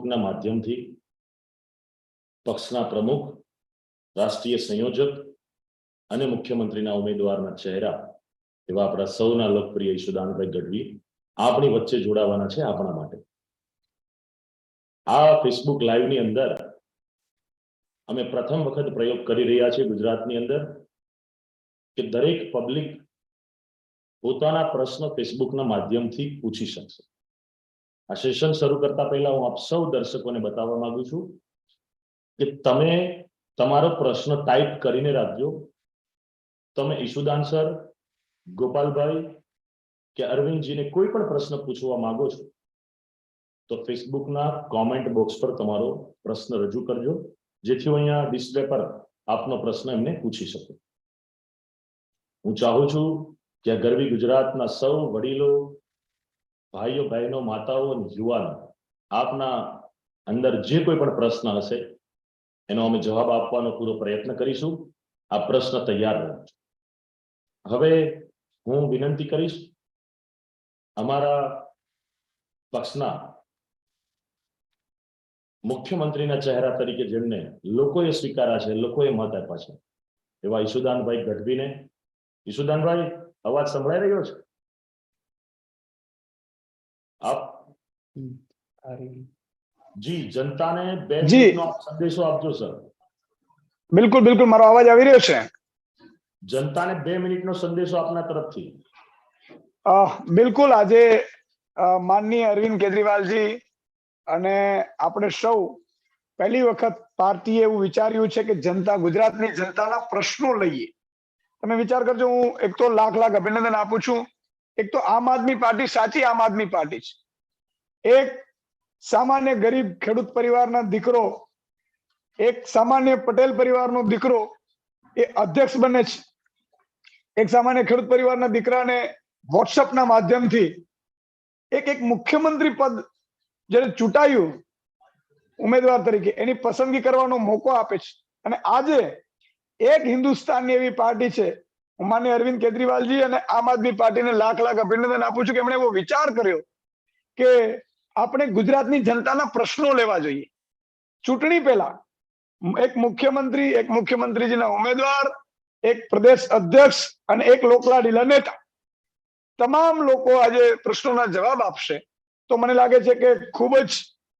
ફેસબુકના માધ્યમથી પક્ષના પ્રમુખ, રાષ્ટ્રીય સંયોજક અને મુખ્યમંત્રીના ઉમેદવારના ચહેરા એવા આપણા સૌના લોકપ્રિય ઈશુદાનભાઈ ગઢવી આપણી વચ્ચે જોડાવાના છે આપણા માટે. આ ફેસબુક લાઈવની અંદર અમે પ્રથમ વખત પ્રયોગ કરી રહ્યા છીએ ગુજરાતની અંદર કે દરેક પબ્લિક પોતાના પ્રશ્ન ફેસબુકના માધ્યમથી પૂછી શકશે. આ સેશન શરૂ કરતા પહેલા હું આપ સૌ દર્શકોને બતાવવા માંગુ છું કે તમે તમારો પ્રશ્ન ટાઈપ કરીને રાખજો. તમે ઈશુદાન સર, ગોપાલભાઈ કે અરવિંદજીને કોઈ પણ પ્રશ્ન પૂછવા માંગો છો તો ફેસબુકના કોમેન્ટ બોક્સ પર તમારો પ્રશ્ન રજૂ કરજો, જેથી હું અહીંયા ડિસ્પ્લે પર આપનો પ્રશ્ન એમને પૂછી શકું. હું ચાહું છું કે આ ગરવી ગુજરાતના સૌ વડીલો, ભાઈઓ બહેનો, માતાઓ અને યુવાનો, આપના અંદર જે કોઈ પણ પ્રશ્ન હશે એનો અમે જવાબ આપવાનો પૂરો પ્રયત્ન કરીશું. આ પ્રશ્ન તૈયાર રાખજો. હવે હું વિનંતી કરીશ અમારા પક્ષના મુખ્યમંત્રીના ચહેરા તરીકે જેમને લોકોએ સ્વીકાર્યા છે, લોકોએ મત આપ્યા છે, એવા ઈશુદાનભાઈ ગઢવીને. ઈશુદાનભાઈ, અવાજ સંભળાઈ રહ્યો છે? આપ જી જનતાને 2 મિનિટનો સંદેશો આપજો સર. બિલકુલ બિલકુલ, મારો અવાજ આવી રહ્યો છે? જનતાને 2 મિનિટનો સંદેશો આપના તરફથી. બિલકુલ, આજે માનનીય અરવિંદ કેજરીવાલજી અને આપણે સૌ પહેલી વખત પાર્ટીએ એવું વિચાર્યું છે કે જનતા, ગુજરાતની જનતાના પ્રશ્નો લઈએ. તમે વિચાર કરજો, હું એક તો લાખ અભિનંદન આપું છું. એક તો આમ આદમી પાર્ટી સાચી આમ આદમી પાર્ટી છે. એક સામાન્ય ગરીબ ખેડૂત પરિવારના દીકરો, એક સામાન્ય પટેલ પરિવારનો દીકરો એ અધ્યક્ષ બને છે. એક સામાન્ય ખેડૂત પરિવારના દીકરાને વોટ્સઅપના માધ્યમથી એક મુખ્યમંત્રી પદ જેને ચૂંટાયું ઉમેદવાર તરીકે, એની પસંદગી કરવાનો મોકો આપે છે. અને આજે એક હિન્દુસ્તાનની એવી પાર્ટી છે, હું માનનીય અરવિંદ કેજરીવાલજી અને આમ આદમી પાર્ટીને લાખ અભિનંદન આપું છું કે એમણે એવો વિચાર કર્યો કે આપણે ગુજરાતની જનતાના પ્રશ્નો લેવા જોઈએ. ચૂંટણી પહેલા એક મુખ્યમંત્રીજીના ઉમેદવાર, એક પ્રદેશ અધ્યક્ષ અને એક લોકલાડીલા નેતા, તમામ લોકો આજે પ્રશ્નોના જવાબ આપશે. તો મને લાગે છે કે ખૂબ જ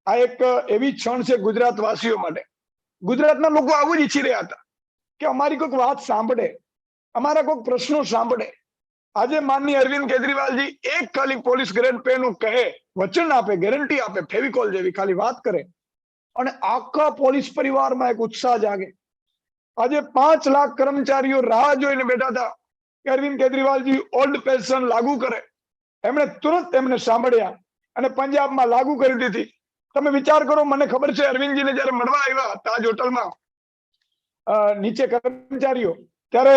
આ એક એવી ક્ષણ છે ગુજરાત વાસીઓ માટે. ગુજરાતના લોકો આવું જ ઈચ્છી રહ્યા હતા કે અમારી કોઈક વાત સાંભળે, અમારા કોઈક પ્રશ્નો સાંભળે. આજે માનનીય અરવિંદ કેજરીવાલજી એક ખાલી પોલીસ ગ્રેડ પેનું કહે, વચન આપે, ગેરંટી આપે, ફેવિકોલ જેવી ખાલી વાત કરે અને આખા પોલીસ પરિવારમાં એક ઉત્સાહ જાગે. આજે 5 લાખ કર્મચારીઓ રાહ જોઈને બેઠા હતા કે અરવિંદ કેજરીવાલજી ઓલ્ડ પેન્શન લાગુ કરે. એમણે તુરંત એમને સાંભળ્યા અને પંજાબમાં લાગુ કરી દીધી. તમે વિચાર કરો, મને ખબર છે અરવિંદજીને જયારે મળવા આવ્યા તાજ હોટલમાં નીચે કર્મચારીઓ, ત્યારે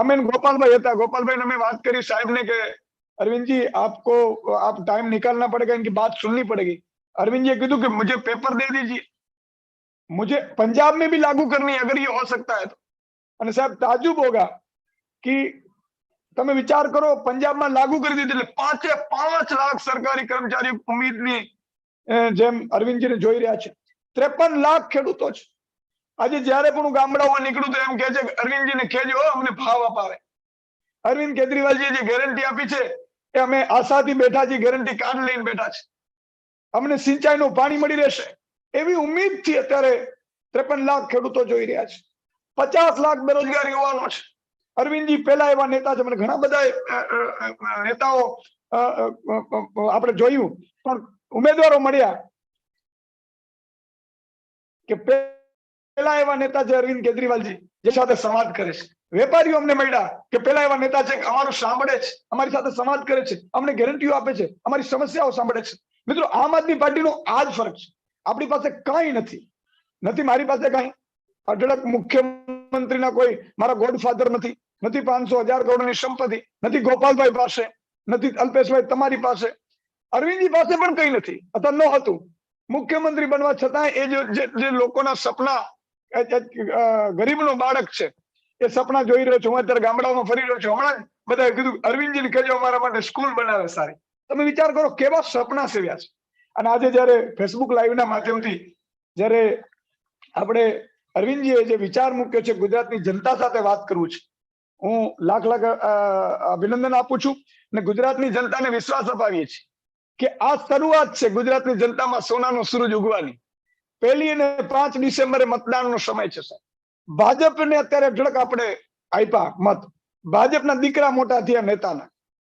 અમે ગોપાલભાઈ હતા. ગોપાલભાઈને અમે વાત કરી સાહેબને કે अरविंद जी आपको आप टाइम निकालना पड़ेगा, इनकी बात सुननी पड़ेगी. अरविंद जी कीधु कि मुझे पेपर दे दीजिए, मुझे पंजाब में भी लागू करनी है अगर ये हो सकता है तो. અને સાહેબ તાજુબ હોગા કે તમે વિચાર કરો, પંજાબમાં લાગુ કરી દીધી એટલે 5 લાખ સરકારી કર્મચારી ઉમ્મીદની જેમ અરવિંદજીને જોઈ રહ્યા છે. 53 લાખ ખેડૂતો છે. આજે જયારે પણ હું ગામડાઓમાં નીકળું તો એમ કહે છે કે અરવિંદજીને કહેજો અમને ભાવ અપાવે. અરવિંદ કેજરીવાલજીએ જે ગેરંટી આપી છે એ અમે આશાથી બેઠા છીએ, ગેરંટી કાર્ડ લઈને બેઠા છે. અમને સિંચાઈનું પાણી મળી રહેશે એવી ઉમ્મીદથી અત્યારે 53 લાખ ખેડૂતો જોઈ રહ્યા છે. 50 લાખ બેરોજગાર યુવાનો છે. અરવિંદજી પહેલા એવા નેતા છે, મને ઘણા બધા નેતાઓ આપણે જોયું, પણ ઉમેદવારો મળ્યા કે પેલા એવા નેતા છે અરવિંદ કેજરીવાલજી જે સાથે સંવાદ કરે છે. વેપારીઓ અમને મળ્યા કે પેલા એવા નેતા છે કે અમારું સાંભળે છે, અમારી સાથે સંવાદ કરે છે, અમને ગેરંટીઓ આપે છે, અમારી સમસ્યાઓ સાંભળે છે. મિત્રો, આમ આદમી પાર્ટીનો આ જ ફરક છે. આપણી પાસે કઈ નથી. મારી પાસે કઈ અઢળક મુખ્યમંત્રીના કોઈ મારા ગોડફાધર નથી, 500,000 કરોડની સંપત્તિ નથી ગોપાલભાઈ પાસે, નથી અલ્પેશભાઈ તમારી પાસે, અરવિંદજી પાસે પણ કઈ નથી, અથવા ન હતું. મુખ્યમંત્રી બનવા છતાં એ જે લોકોના સપના, ગરીબનો બાળક છે, એ સપના જોઈ રહ્યો છું. હું અત્યારે ગામડાઓમાં ફરી રહ્યો છું. હમણાં બધા કીધું અરવિંદજીને કહેજો અમારા માટે સ્કૂલ બનાવે સારી. તમે વિચાર કરો કેવા સપના સેવ્યા છે. અને આજે જ્યારે ફેસબુક લાઈવના માધ્યમથી જ્યારે આપણે અરવિંદજીએ જે વિચાર મૂક્યો છે ગુજરાતની જનતા સાથે વાત કરવું છે, હું લાખ લાખ અભિનંદન આપું છું અને ગુજરાતની જનતાને વિશ્વાસ અપાવીએ છીએ કે આ શરૂઆત છે ગુજરાતની જનતામાં સોનાનો સૂરજ ઉગવાની. 1 અને 5 ડિસેમ્બરે મતદાનનો સમય છે સાહેબ. ભાજપને અત્યારે ઢળક આપણે આપ્યા મત, ભાજપના દીકરા મોટા થયા નેતાના,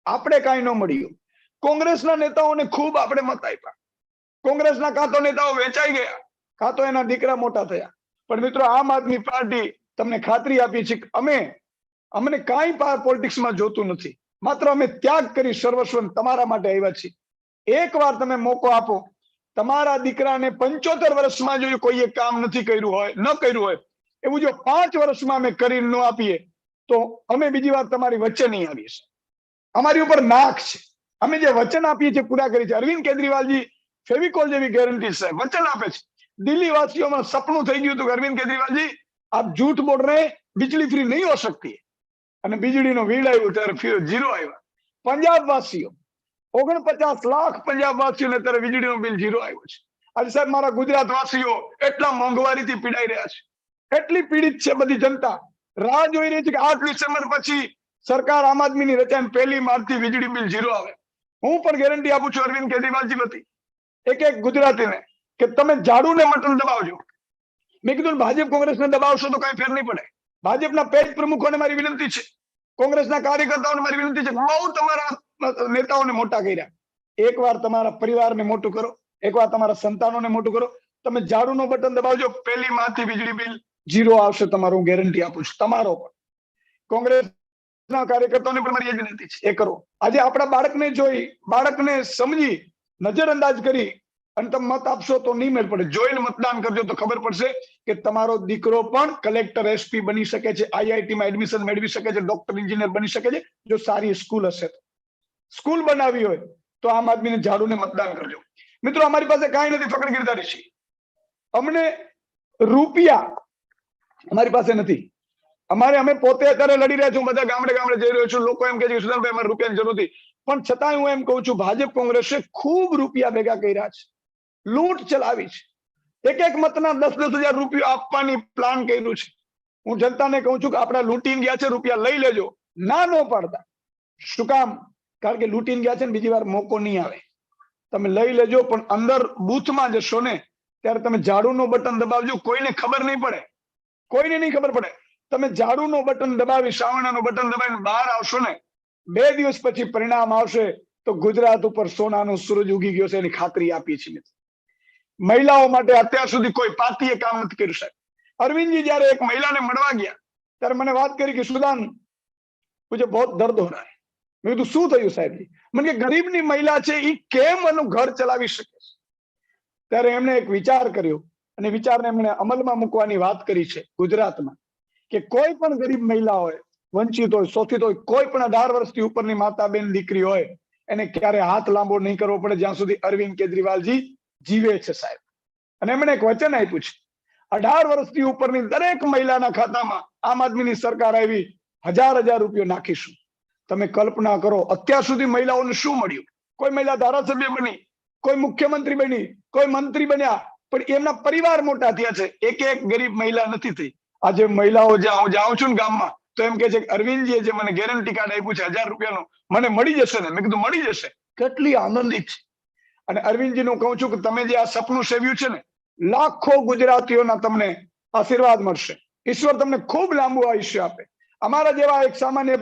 આપણે કાંઈ ન મળ્યું. કોંગ્રેસના નેતાઓને ખૂબ આપણે મત આપ્યા, કોંગ્રેસના કાં તો નેતાઓ વેચાઈ ગયા કાં તો એના દીકરા મોટા થયા. પણ મિત્રો આમ આદમી પાર્ટી તમને ખાતરી આપી છે કે અમને કાંઈ પોલિટિક્સમાં જોતું નથી, માત્ર અમે ત્યાગ કરી સર્વસ્વ તમારા માટે આવ્યા છીએ. એકવાર તમે મોકો આપો, તમારા દીકરાને 75 વર્ષમાં જો કોઈએ કામ નથી કર્યું હોય, ન કર્યું હોય, એવું જો 5 વર્ષમાં અમે કરી ન આપીએ તો અમે બીજી વાર તમારી વચ્ચે નહીં આવીએ. અમારી ઉપર નાક છે, અમે જે વચન આપીએ છીએ પૂરા કરી છે. અરવિંદ કેજરીવાલજી ફેવિકોલ જેવી ગેરંટી છે, વચન આપે છે. દિલ્હી वासियों સપનું થઈ ગયું હતું કે અરવિંદ કેજરીવાલજી આપ झूठ बोल रहे हैं, बिजली फ्री नहीं हो सकती. અને વીજળીનો બિલ આવ્યું ત્યારે 0 આવ્યા. પંજાબ વાસીઓ 49 લાખ પંજાબ વાસીઓને ત્યારે વીજળીનો બિલ 0 આવ્યો છે. આજે સાહેબ મારા ગુજરાત વાસીઓ એટલા મોંઘવારીથી પીડાઈ રહ્યા છે, એટલી પીડિત છે બધી જનતા, રાહ જોઈ રહી છે કે 8 ડિસેમ્બર પછી સરકાર આમ આદમીની રચાય 1 માર્ચથી વીજળી બિલ 0 આવે. હું પણ ગેરંટી આપું છું અરવિંદ કેજરીવાલજી વતી એક ગુજરાતીને કે તમે ઝાડુને બટન દબાવજો. મેં કીધું ભાજપ કોંગ્રેસને દબાવશો તો કઈ ફેર નહીં પડે. ભાજપના પેજ પ્રમુખોને મારી વિનંતી છે, કોંગ્રેસના કાર્યકર્તાઓને મારી વિનંતી છે, બહુ તમારા નેતાઓને મોટા કર્યા, એકવાર તમારા પરિવારને મોટું કરો, એકવાર તમારા સંતાનોને મોટું કરો. તમે ઝાડુનો બટન દબાવજો, 1 માર્ચથી વીજળી બિલ 0 આવશે તમારું, હું ગેરંટી આપું છું. તમારો પણ કોંગ્રેસના કાર્યકર્તાઓને પણ મારી એ વિનંતી છે, એ કરો. આજે આપણા બાળકને જોઈ, બાળકને સમજી નજરઅંદાજ કરી અને તમે મત આપશો તો નહીં મેળ પડે. જોઈને મતદાન કરજો તો ખબર પડશે કે તમારો દીકરો પણ કલેક્ટર, એસપી બની શકે છે, આઈઆઈટીમાં એડમિશન મેળવી શકે છે, ડોક્ટર, એન્જિનિયર બની શકે છે, જો સારી સ્કૂલ હશે તો. સ્કૂલ બનાવી હોય તો આમ આદમીને ઝાડુને મતદાન કરજો. મિત્રો અમારી પાસે કાંઈ નથી, ફકડ ગીરધારી છે. અમને રૂપિયા અમારી પાસે નથી. અમે પોતે અત્યારે લડી રહ્યા છું, બધા ગામડે ગામડે જઈ રહ્યો છું. લોકો એમ કહે છે કે સુદાનભાઈ અમારે રૂપિયાની જરૂર નથી, પણ છતાંય હું એમ કહું છું ભાજપ કોંગ્રેસે ખૂબ રૂપિયા ભેગા કર્યા છે, લૂંટ ચલાવી છે, એક મતના 10-10 હજાર રૂપિયા આપવાની પ્લાન કર્યું છે. હું જનતાને કહું છું કે આપણા લૂંટીને ગયા છે, રૂપિયા લઈ લેજો. ના ન પાડતા. શું કામ? કારણ કે લૂંટીને ગયા છે ને બીજી વાર મોકો નહીં આવે. તમે લઈ લેજો, પણ અંદર બૂથમાં જશો ને ત્યારે તમે ઝાડુનો બટન દબાવજો, કોઈને ખબર નહીં પડે, કોઈને નહીં ખબર પડે. તમે ઝાડુનો બટન દબાવી, સાવરણાનો બટન દબાવીને બહાર આવશો ને, 2 દિવસ પછી પરિણામ આવશે તો ગુજરાત ઉપર સોનાનો સૂરજ ઉગી ગયો છે એની ખાતરી આપીએ છીએ. મહિલાઓ માટે અત્યાર સુધી કોઈ પાર્ટીએ કામ નથી કર્યું સાહેબ. અરવિંદજી જયારે એક મહિલાને મળવા ગયા ત્યારે મને વાત કરી કે સુદાન મુझे बहुत दर्द हो रहा है. મેં કીધું શું થયું સાહેબજી? મને કે ગરીબની મહિલા છે એ કેમ એનું ઘર ચલાવી શકે છે. ત્યારે એમણે એક વિચાર કર્યો અને વિચારને એમણે અમલમાં મૂકવાની વાત કરી છે ગુજરાતમાં, કે કોઈ પણ ગરીબ મહિલા હોય, વંચિત હોય, શોષિત હોય, કોઈ પણ 18 વર્ષથી ઉપરની માતા બેન દીકરી હોય, એને ક્યારે હાથ લાંબો નહીં કરવો પડે જ્યાં સુધી અરવિંદ કેજરીવાલજી જીવે છે સાહેબ. અને એમણે એક વચન આપ્યું છે, 18 વર્ષથી ઉપરની દરેક મહિલાના ખાતામાં આમ આદમીની સરકાર આવી 1000 રૂપિયા નાખીશું. તમે કલ્પના કરો અત્યાર સુધી મહિલાઓને શું મળ્યું? કોઈ મહિલા ધારાસભ્ય બની, કોઈ મુખ્યમંત્રી બની, કોઈ મંત્રી બન્યા, પણ એમના પરિવાર મોટા થયા છે. એક ગરીબ મહિલા નથી થઈ. આજે મહિલાઓ જ્યાં હું જાઉં છું ને ગામમાં, તો એમ કે છે કે અરવિંદજીએ જે મને ગેરંટી કાર્ડ આપ્યું છે 1000 રૂપિયાનું, મને મળી જશે ને? મેં કીધું મળી જશે. કેટલી આનંદિત છે. અને અરવિંદજીનું કહું છું કે તમે જે આ સપનું સેવ્યું છે ને, લાખો ગુજરાતીઓના તમને આશીર્વાદ મળશે. ઈશ્વર તમને ખૂબ લાંબુ આયુષ્ય આપે. અમારા જેવા એક સામાન્ય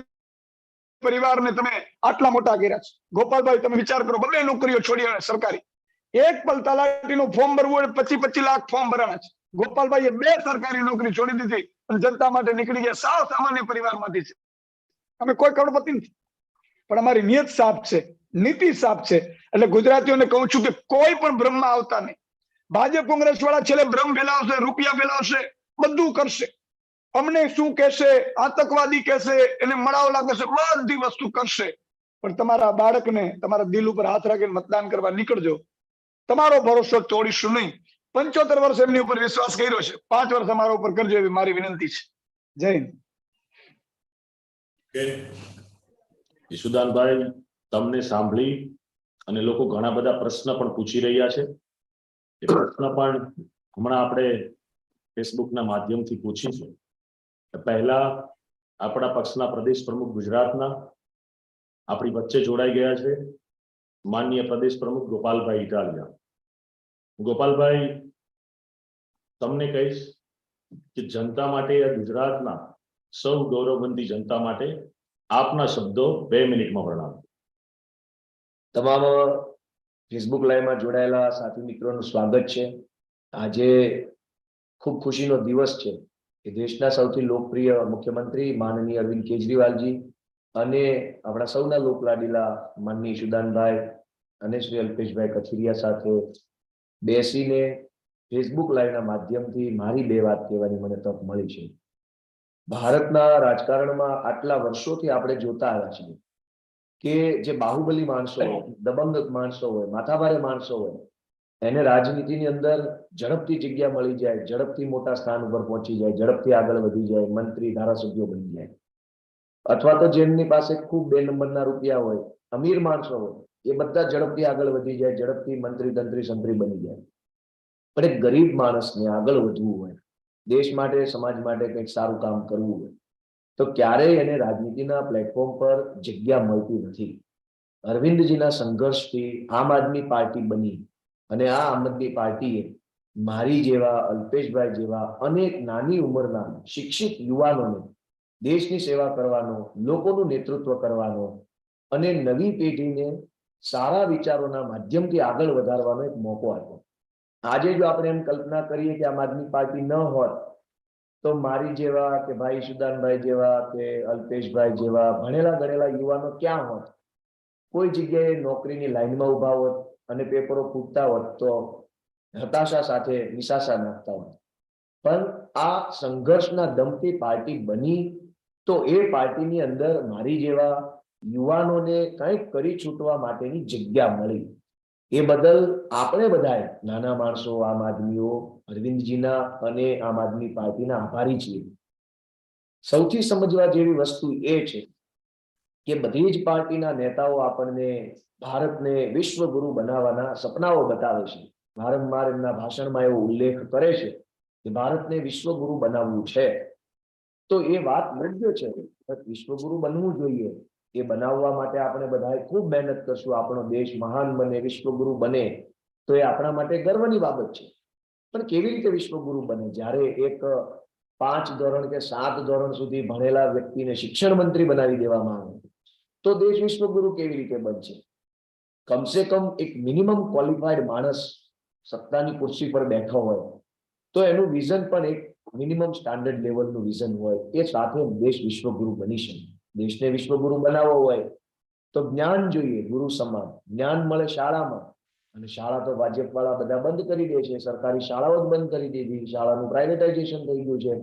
પરિવારને તમે આટલા મોટા કર્યા છે. ગોપાલભાઈ તમે વિચાર કરો, 2 નોકરીઓ છોડી અને સરકારી, એક પણ તલાટીનું ફોર્મ ભરવું હોય 25 લાખ ફોર્મ ભરાણા છે. ગોપાલભાઈએ 2 સરકારી નોકરી છોડી દીધી અને જનતા માટે નીકળી ગયા. સાવ સામાન્ય પરિવારમાંથી છે. અમે કોઈ કરોડપતિ નથી, પણ અમારી નિયત સાફ છે, નીતિ સાફ છે. એટલે ગુજરાતીઓને કહું છું કે કોઈ પણ ભ્રમમાં આવતા નહીં. ભાજપ કોંગ્રેસ વાળા છેલ્લે ભ્રમ ફેલાવશે, રૂપિયા ફેલાવશે, બધું કરશે. અમને શું કહેશે, આતંકવાદી કહેશે, એને મળાવલા કહેશે, બધી વસ્તુ કરશે. પણ તમારા બાળકને તમારા દિલ ઉપર હાથ રાખીને મતદાન કરવા નીકળજો. તમારો ભરોસો તોડીશું નહીં. 75 વર્ષ એમની ઉપર વિશ્વાસ કર્યો છે, 5 વર્ષ અમારા ઉપર કરજો એવી મારી વિનંતી છે. જય હિન્દ. ઈશુદાનભાઈ, તમને સાંભળી અને લોકો ઘણા બધા પ્રશ્ન પણ પૂછી રહ્યા છે. એ પ્રશ્ન પણ હમણાં આપણે ફેસબુકના માધ્યમથી પૂછીશું. પહેલા આપણા પક્ષના પ્રદેશ પ્રમુખ ગુજરાતના આપણી વચ્ચે જોડાઈ ગયા છે માનનીય પ્રદેશ પ્રમુખ ગોપાલભાઈ ઇટાલિયા. ગોપાલભાઈ, તમને કહીશ કે જનતા માટે, ગુજરાતના સૌ ગૌરવવંતી જનતા માટે આપના શબ્દો 2 મિનિટમાં વર્ણવો. તમામ ફેસબુક લાઈવમાં જોડાયેલા સાથી મિત્રોનું સ્વાગત છે. આજે ખૂબ ખુશીનો દિવસ છે કે દેશના સૌથી લોકપ્રિય મુખ્યમંત્રી માનનીય અરવિંદ કેજરીવાલજી અને આપણા સૌના લોકલાડીલા માનનીય ઈશુદાનભાઈ અને શ્રી અલ્પેશભાઈ કથિરિયા સાથે બેસીને ફેસબુક લાઈવના માધ્યમથી મારી 2 વાત કહેવાની મને તક મળી છે. ભારતના રાજકારણમાં આટલા વર્ષોથી આપણે જોતા આવ્યા છીએ કે જે બાહુબલી માણસો હોય, દબંગ માણસો હોય, માથાભારે માણસો હોય, એને રાજનીતિની અંદર ઝડપથી જગ્યા મળી જાય, ઝડપથી મોટા સ્થાન ઉપર પહોંચી જાય, ઝડપથી આગળ વધી જાય, મંત્રી ધારાસભ્યો બની જાય, અથવા તો જેમની પાસે ખૂબ 2 નંબરના રૂપિયા હોય, અમીર માણસો હોય, એ બધા ઝડપથી આગળ વધી જાય, ઝડપથી મંત્રી તંત્રી સંત્રી બની જાય. પણ એક ગરીબ માણસને આગળ વધવું હોય, દેશ માટે, સમાજ માટે કંઈક સારું કામ કરવું હોય, તો ક્યારેય એને રાજનીતિના પ્લેટફોર્મ પર જગ્યા મળતી નથી. અરવિંદજીના સંઘર્ષથી આમ આદમી પાર્ટી બની અને આ આમ આદમી પાર્ટીએ મારી જેવા, અલ્પેશભાઈ જેવા અનેક નાની ઉંમરના શિક્ષિત યુવાનોને દેશની સેવા કરવાનો, લોકોનું નેતૃત્વ કરવાનો અને નવી પેઢીને સારા વિચારોના માધ્યમથી આગળ વધારવાનો એક મોકો આપ્યો. આજે જો આપણે એમ કલ્પના કરીએ કે આમ આદમી પાર્ટી ન હોત તો મારી જેવા કે ભાઈ ઈશુદાનભાઈ જેવા કે અલ્પેશભાઈ જેવા ભણેલા ગણેલા યુવાનો ક્યાં હોત? કોઈ જગ્યાએ નોકરીની લાઈનમાં ઉભા હોત અને પેપરો ફૂટતા હોત તો હતાશા સાથે નિશાસા નાખતા હોત. પણ આ સંઘર્ષના દમથી પાર્ટી બની તો એ પાર્ટીની અંદર મારી જેવા યુવાનોને કંઈક કરી છૂટવા માટેની જગ્યા મળી. એ બદલ આપણે બધાએ નાના માણસો, આમ આદમીઓ, અરવિંદજીના અને આમ આદમી પાર્ટીના આભારી છીએ. સૌથી સમજવા જેવી વસ્તુ એ છે કે બધી જ પાર્ટીના નેતાઓ આપણને ભારતને વિશ્વગુરુ બનાવવાના સપનાઓ બતાવે છે. વારંવાર એમના ભાષણમાં એવો ઉલ્લેખ કરે છે કે ભારતને વિશ્વગુરુ બનાવવું છે. તો એ વાત યોગ્ય છે, વિશ્વગુરુ બનવું જોઈએ. એ બનાવવા માટે આપણે બધાએ ખૂબ મહેનત કરશું. આપણો દેશ મહાન બને, વિશ્વગુરુ બને તો એ આપણા માટે ગર્વની બાબત છે. પણ કેવી રીતે વિશ્વગુરુ બને? જ્યારે એક 5 ધોરણ કે 7 ધોરણ સુધી ભણેલા વ્યક્તિને શિક્ષણ મંત્રી બનાવી દેવામાં આવે તો દેશ વિશ્વગુરુ કેવી રીતે બનશે? કમસે કમ એક મિનિમમ ક્વોલિફાઈડ માણસ સત્તાની ખુરશી પર બેઠો હોય તો એનું વિઝન પણ એક મિનિમમ સ્ટાન્ડર્ડ લેવલનું વિઝન હોય. એ સાથે દેશ વિશ્વગુરુ બની શકે. દેશને વિશ્વગુરુ બનાવવો હોય તો જ્ઞાન જોઈએ, ગુરુ સમાન જ્ઞાન મળે શાળામાં. અને શાળા તો ભાજપવાળા બધા બંધ કરી દે છે, સરકારી શાળાઓ જ બંધ કરી દીધી, શાળાનું પ્રાઇવેટાઇઝેશન થઈ ગયું છે.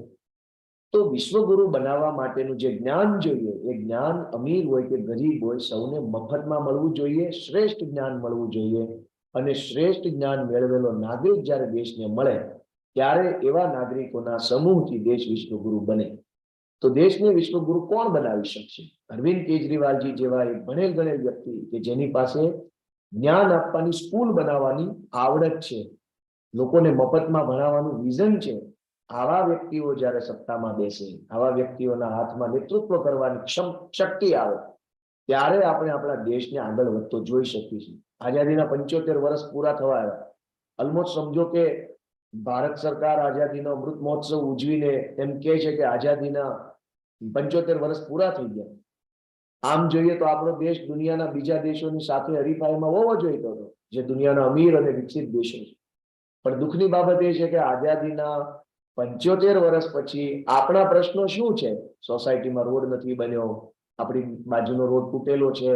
તો વિશ્વગુરુ બનાવવા માટેનું જે જ્ઞાન જોઈએ, એ જ્ઞાન અમીર હોય કે ગરીબ હોય, સૌને મફતમાં મળવું જોઈએ, શ્રેષ્ઠ જ્ઞાન મળવું જોઈએ. અને શ્રેષ્ઠ જ્ઞાન મેળવેલો નાગરિક જ્યારે દેશને મળે ત્યારે એવા નાગરિકોના સમૂહથી દેશ વિશ્વગુરુ બને. તો દેશને વિશ્વગુરુ કોણ બનાવી શકશે? અરવિંદ કેજરીવાલજી જેવા એક ભણેલ ગણેલ વ્યક્તિ કે જેની પાસે જ્ઞાન આપવાની સ્કૂલ બનાવવાની આવડત છે, લોકોને મફતમાં ભણાવવાનું વિઝન છે. આવા વ્યક્તિઓ જ્યારે સત્તામાં બેસે, આવા વ્યક્તિઓના હાથમાં નેતૃત્વ કરવાની શક્તિ આવે ત્યારે આપણે આપણા દેશને આગળ વધતો જોઈ શકીશું. આઝાદીના 75 વર્ષ પૂરા થવા આવ્યા. ઓલમોસ્ટ સમજો કે ભારત સરકાર આઝાદીનો અમૃત મહોત્સવ ઉજવીને એમ કહે છે કે આઝાદીના 75 વર્ષ પૂરા થઈ ગયા. આમ જોઈએ તો આપણો દેશ દુનિયાના બીજા દેશોની સાથે હરીફાઈમાં હોવો જોઈતો હતો, જે દુનિયાના અમીર અને વિકસિત દેશો છે. પણ દુઃખની બાબત એ છે કે આઝાદીના 75 વર્ષ પછી આપણા પ્રશ્નો શું છે? સોસાયટીમાં રોડ નથી બન્યો, આપણી બાજુનો રોડ તૂટેલો છે,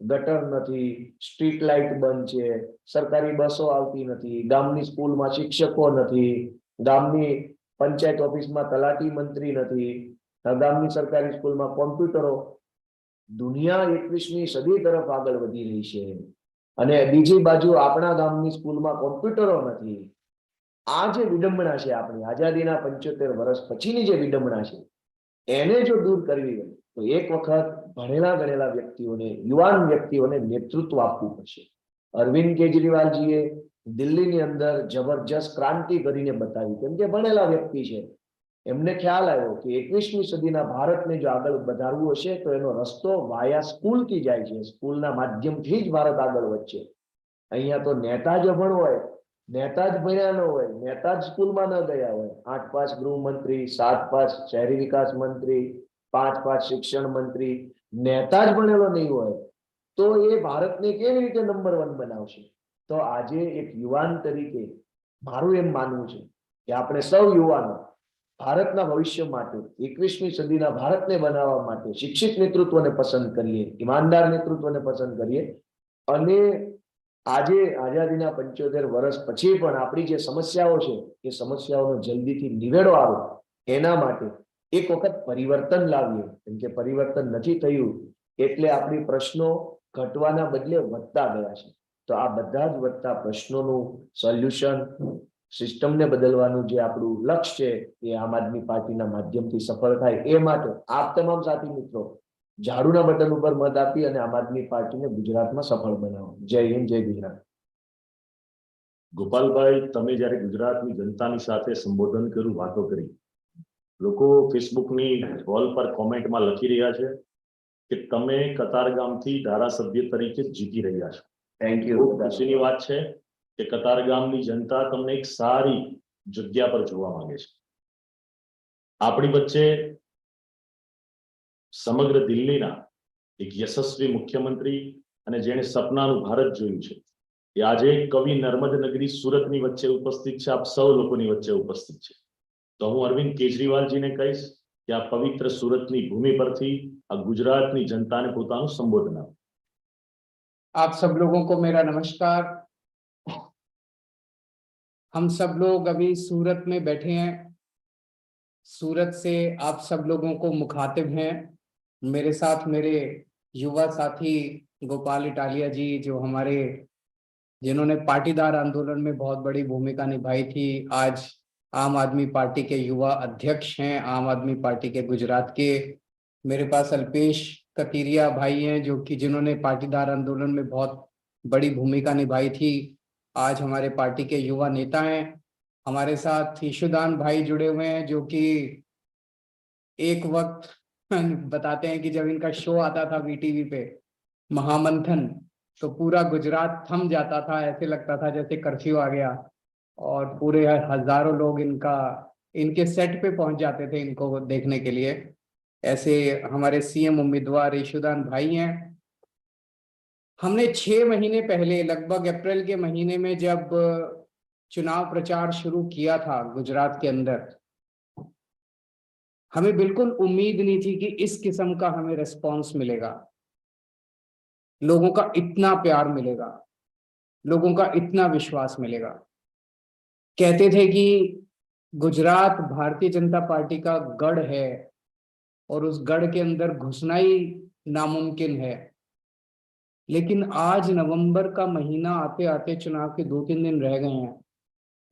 ગટર નથી, સ્ટ્રીટ લાઇટ બંધ છે, સરકારી બસો આવતી નથી, ગામની સ્કૂલમાં શિક્ષકો નથી, ગામની પંચાયત ઓફિસમાં તલાટી મંત્રી નથી, ગામની સરકારી સ્કૂલમાં કોમ્પ્યુટરો. દુનિયા 21મી સદી તરફ આગળ વધી રહી છે અને બીજી બાજુ આપણા ગામની સ્કૂલમાં કોમ્પ્યુટરો નથી. આ જે વિડંબના છે, આપણી આઝાદીના 75 વર્ષ પછીની જે વિડંબના છે, એને જો દૂર કરવી હોય તો એક વખત ભણેલા ગણેલા વ્યક્તિઓને, યુવાન વ્યક્તિઓને નેતૃત્વ આપવું પડશે. અરવિંદ કેજરીવાલજીએ દિલ્હીની અંદર જબરજસ્ત ક્રાંતિ કરીને બતાવી, કેમ કે ભણેલા વ્યક્તિ છે. એમને ખ્યાલ આવ્યો કે 21મી સદીના ભારતને જો આગળ વધારવું હશે તો એનો રસ્તો વાયા સ્કૂલથી જાય છે, સ્કૂલના માધ્યમથી જ ભારત આગળ વધશે. અહીંયા તો નેતા જ અભણ હોય, નેતા જ ભણ્યા ન હોય, નેતા જ સ્કૂલમાં ન ગયા હોય, 8 પાસ ગૃહમંત્રી, 7 પાસ શહેરી વિકાસ મંત્રી, 5 પાસ શિક્ષણ મંત્રી, નેતા જ ભણેલો નહીં હોય તો એ ભારતને કેવી રીતે નંબર 1 બનાવશે? તો આજે એક યુવાન તરીકે મારું એમ માનવું છે કે આપણે સૌ યુવાનો ભારતના ભવિષ્ય માટે, 21મી સદીના ભારતને બનાવવા માટે શિક્ષિત નેતૃત્વને પસંદ કરીએ, ઈમાનદાર નેતૃત્વને પસંદ કરીએ અને આજે આઝાદીના 75 વર્ષ પછી પણ આપણી જે સમસ્યાઓ છે એ સમસ્યાઓનો જલ્દીથી નિવેડો આવે એના માટે એક વખત પરિવર્તન લાવીએ. કેમ કે પરિવર્તન નથી થયું એટલે આપણી પ્રશ્નો ઘટવાના બદલે વધતા ગયા છે. તો આ બધા જ વધતા પ્રશ્નોનું સોલ્યુશન, સિસ્ટમને બદલવાનું જે આપણું લક્ષ્ય છે એ આમ આદમી પાર્ટીના માધ્યમથી સફળ થાય એ માટે આપ તમામ સાથી મિત્રો ઝાડુના બટન ઉપર મત આપી અને આમ આદમી પાર્ટીને ગુજરાતમાં સફળ બનાવો. જય હિન્દ, જય ગુજરાત. ગોપાલભાઈ, તમે જ્યારે ગુજરાતની જનતાની સાથે સંબોધન કર્યું, વાતો કરી, લોકો ફેસબુકની વોલ પર કોમેન્ટમાં લખી રહ્યા છે કે તમે કતારગામથી ધારાસભ્ય તરીકે જીતી રહ્યા છો. Thank you. ખૂબ ખુશીની વાત છે કે કતારગામની જનતા તમને એક સારી જગ્યા પર જોવા માંગે છે. આપણી વચ્ચે સમગ્ર દિલ્હીના એક યશસ્વી મુખ્યમંત્રી અને જેણે સપનાનું ભારત જોયું છે એ આજે કવિ નર્મદ નગરી સુરતની વચ્ચે ઉપસ્થિત છે, આપ સૌ લોકોની વચ્ચે ઉપસ્થિત છે. તો હું અરવિંદ કેજરીવાલજીને કહીશ કે આ પવિત્ર સુરતની ભૂમિ પરથી આ ગુજરાતની જનતાને પોતાનું સંબોધન આપો. आप सब लोगों को मेरा नमस्कार। हम सब लोग अभी सूरत में बैठे हैं। सूरत से आप सब लोगों को मुखातिब हैं। मेरे साथ मेरे युवा साथी गोपाल इटालिया जी, जो हमारे जिन्होंने पाटीदार आंदोलन में बहुत बड़ी भूमिका निभाई थी, आज आम आदमी पार्टी के युवा अध्यक्ष हैं, आम आदमी पार्टी के गुजरात के। मेरे पास अल्पेश कतीरिया भाई हैं, जो कि जिन्होंने पाटीदार आंदोलन में बहुत बड़ी भूमिका निभाई थी, आज हमारे पार्टी के युवा नेता हैं। हमारे साथ ईशुदान भाई जुड़े हुए हैं, जो कि एक वक्त बताते हैं कि जब इनका शो आता था वीटीवी पे, महामंथन, तो पूरा गुजरात थम जाता था, ऐसे लगता था जैसे कर्फ्यू आ गया और पूरे हजारों लोग इनके सेट पे पहुंच जाते थे इनको देखने के लिए। ऐसे हमारे सीएम उम्मीदवार ईशुदान भाई हैं। हमने 6 महीने पहले, लगभग अप्रैल के महीने में, जब चुनाव प्रचार शुरू किया था गुजरात के अंदर, हमें बिल्कुल उम्मीद नहीं थी कि इस किस्म का हमें रिस्पांस मिलेगा, लोगों का इतना प्यार मिलेगा, लोगों का इतना विश्वास मिलेगा। कहते थे कि गुजरात भारतीय जनता पार्टी का गढ़ है और उस गढ़ के अंदर घुसना ही नामुमकिन है, लेकिन आज नवंबर का महीना आते आते चुनाव के 2-3 दिन रह गए हैं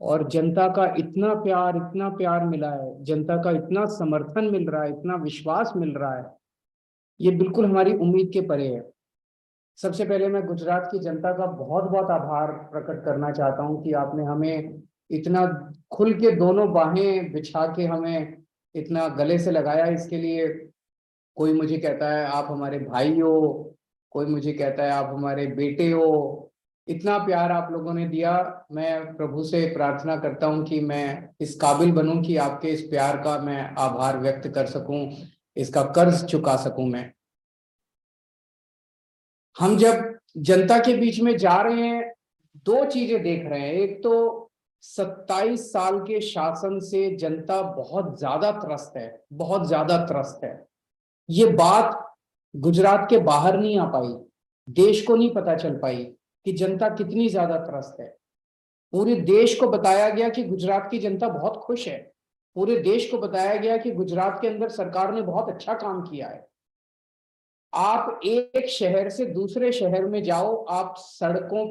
और जनता का इतना प्यार मिला है, जनता का इतना समर्थन मिल रहा है, इतना विश्वास मिल रहा है, ये बिल्कुल हमारी उम्मीद के परे है। सबसे पहले मैं गुजरात की जनता का बहुत बहुत आभार प्रकट करना चाहता हूं कि आपने हमें इतना खुल के दोनों बाहें बिछा के हमें इतना गले से लगाया। इसके लिए कोई मुझे कहता है आप हमारे भाई हो, कोई मुझे कहता है आप हमारे बेटे हो। इतना प्यार आप लोगों ने दिया। मैं प्रभु से प्रार्थना करता हूं कि मैं इस काबिल बनूं कि आपके इस प्यार का मैं आभार व्यक्त कर सकूं, इसका कर्ज चुका सकूं मैं। हम जब जनता के बीच में जा रहे हैं, 2 चीजें देख रहे हैं। एक तो 27 साल के शासन से जनता बहुत ज्यादा त्रस्त है, बहुत ज्यादा त्रस्त है। ये बात गुजरात के बाहर नहीं आ पाई, देश को नहीं पता चल पाई कि जनता कितनी ज्यादा त्रस्त है। पूरे देश को बताया गया कि गुजरात की जनता बहुत खुश है। पूरे देश को बताया गया कि गुजरात के अंदर सरकार ने बहुत अच्छा काम किया है। आप एक शहर से दूसरे शहर में जाओ, आप सड़कों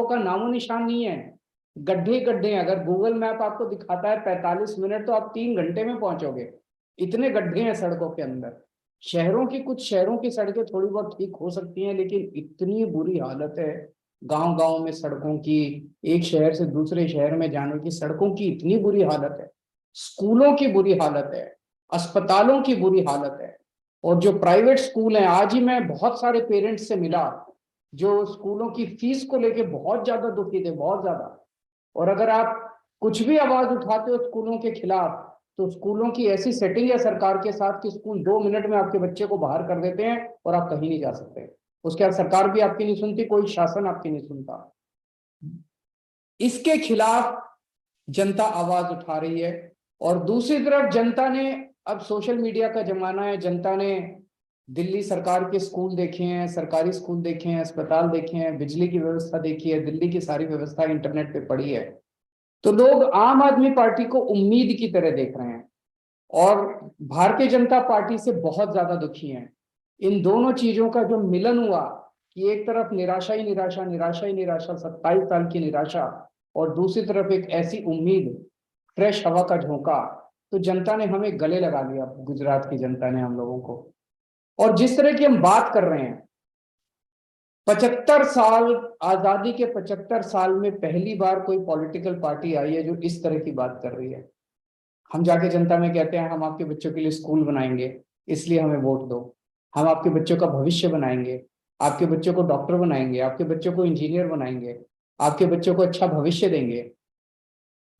का नामो निशान नहीं है, गड्ढे गड्ढे। अगर गूगल मैप आपको दिखाता है 45 मिनट, तो आप 3 घंटे में पहुंचोगे, इतने गड्ढे हैं सड़कों के अंदर। कुछ शहरों की सड़कें थोड़ी बहुत ठीक हो सकती हैं, लेकिन इतनी बुरी हालत है गांव गांव में सड़कों की, एक शहर से दूसरे शहर में जाने की सड़कों की इतनी बुरी हालत है, स्कूलों की बुरी हालत है, अस्पतालों की बुरी हालत है। और जो प्राइवेट स्कूल हैं, आज ही मैं बहुत सारे पेरेंट्स से मिला जो स्कूलों की फीस को लेके बहुत ज्यादा दुखी थे, बहुत ज्यादा। और अगर आप कुछ भी आवाज उठाते हो स्कूलों के खिलाफ, तो स्कूलों की ऐसी सेटिंग है सरकार के साथ कि स्कूल 2 मिनट में आपके बच्चे को बाहर कर देते हैं और आप कहीं नहीं जा सकते। उसके बाद सरकार भी आपकी नहीं सुनती, कोई शासन आपकी नहीं सुनता। इसके खिलाफ जनता आवाज उठा रही है। और दूसरी तरफ जनता ने, अब सोशल मीडिया का जमाना है, जनता ने दिल्ली सरकार के स्कूल देखे हैं, सरकारी स्कूल देखे हैं, अस्पताल देखे हैं, बिजली की व्यवस्था देखी है, दिल्ली की सारी व्यवस्था इंटरनेट पे पड़ी है। तो लोग आम आदमी पार्टी को उम्मीद की तरह देख रहे हैं और भारतीय जनता पार्टी से बहुत ज्यादा दुखी हैं। इन दोनों चीजों का जो मिलन हुआ कि एक तरफ निराशा ही निराशा, निराशा ही निराशा, 27 साल की निराशा, और दूसरी तरफ एक ऐसी उम्मीद, फ्रेश हवा का झोंका, तो जनता ने हमें गले लगा लिया, गुजरात की जनता ने हम लोगों को। और जिस तरह की हम बात कर रहे हैं, 75 साल, आजादी के 75 साल में पहली बार कोई पॉलिटिकल पार्टी आई है जो इस तरह की बात कर रही है। हम जाके जनता में कहते हैं हम आपके बच्चों के लिए स्कूल बनाएंगे, इसलिए हमें वोट दो। हम आपके बच्चों का भविष्य बनाएंगे, आपके बच्चों को डॉक्टर बनाएंगे, आपके बच्चों को इंजीनियर बनाएंगे, आपके बच्चों को अच्छा भविष्य देंगे।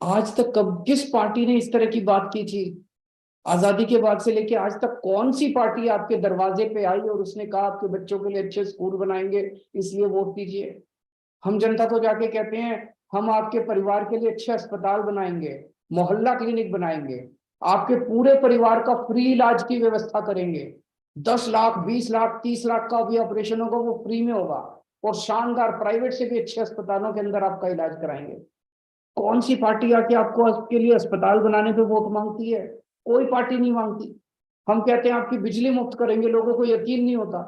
आज तक कब किस पार्टी ने इस तरह की बात की थी? आजादी के बाद से लेके आज तक कौन सी पार्टी आपके दरवाजे पे आई और उसने कहा आपके बच्चों के लिए अच्छे स्कूल बनाएंगे, इसलिए वोट दीजिए? हम जनता को जाके कहते हैं हम आपके परिवार के लिए अच्छे अस्पताल बनाएंगे, मोहल्ला क्लिनिक बनाएंगे, आपके पूरे परिवार का फ्री इलाज की व्यवस्था करेंगे, 10 लाख 20 लाख 30 लाख का भी ऑपरेशन होगा वो फ्री में होगा, और शानदार प्राइवेट से भी अच्छे अस्पतालों के अंदर आपका इलाज कराएंगे। कौन सी पार्टी आके आपको आपके लिए अस्पताल बनाने पे वोट मांगती है? कोई पार्टी नहीं मांगती। हम कहते हैं आपकी बिजली मुफ्त करेंगे, लोगों को यकीन नहीं होता,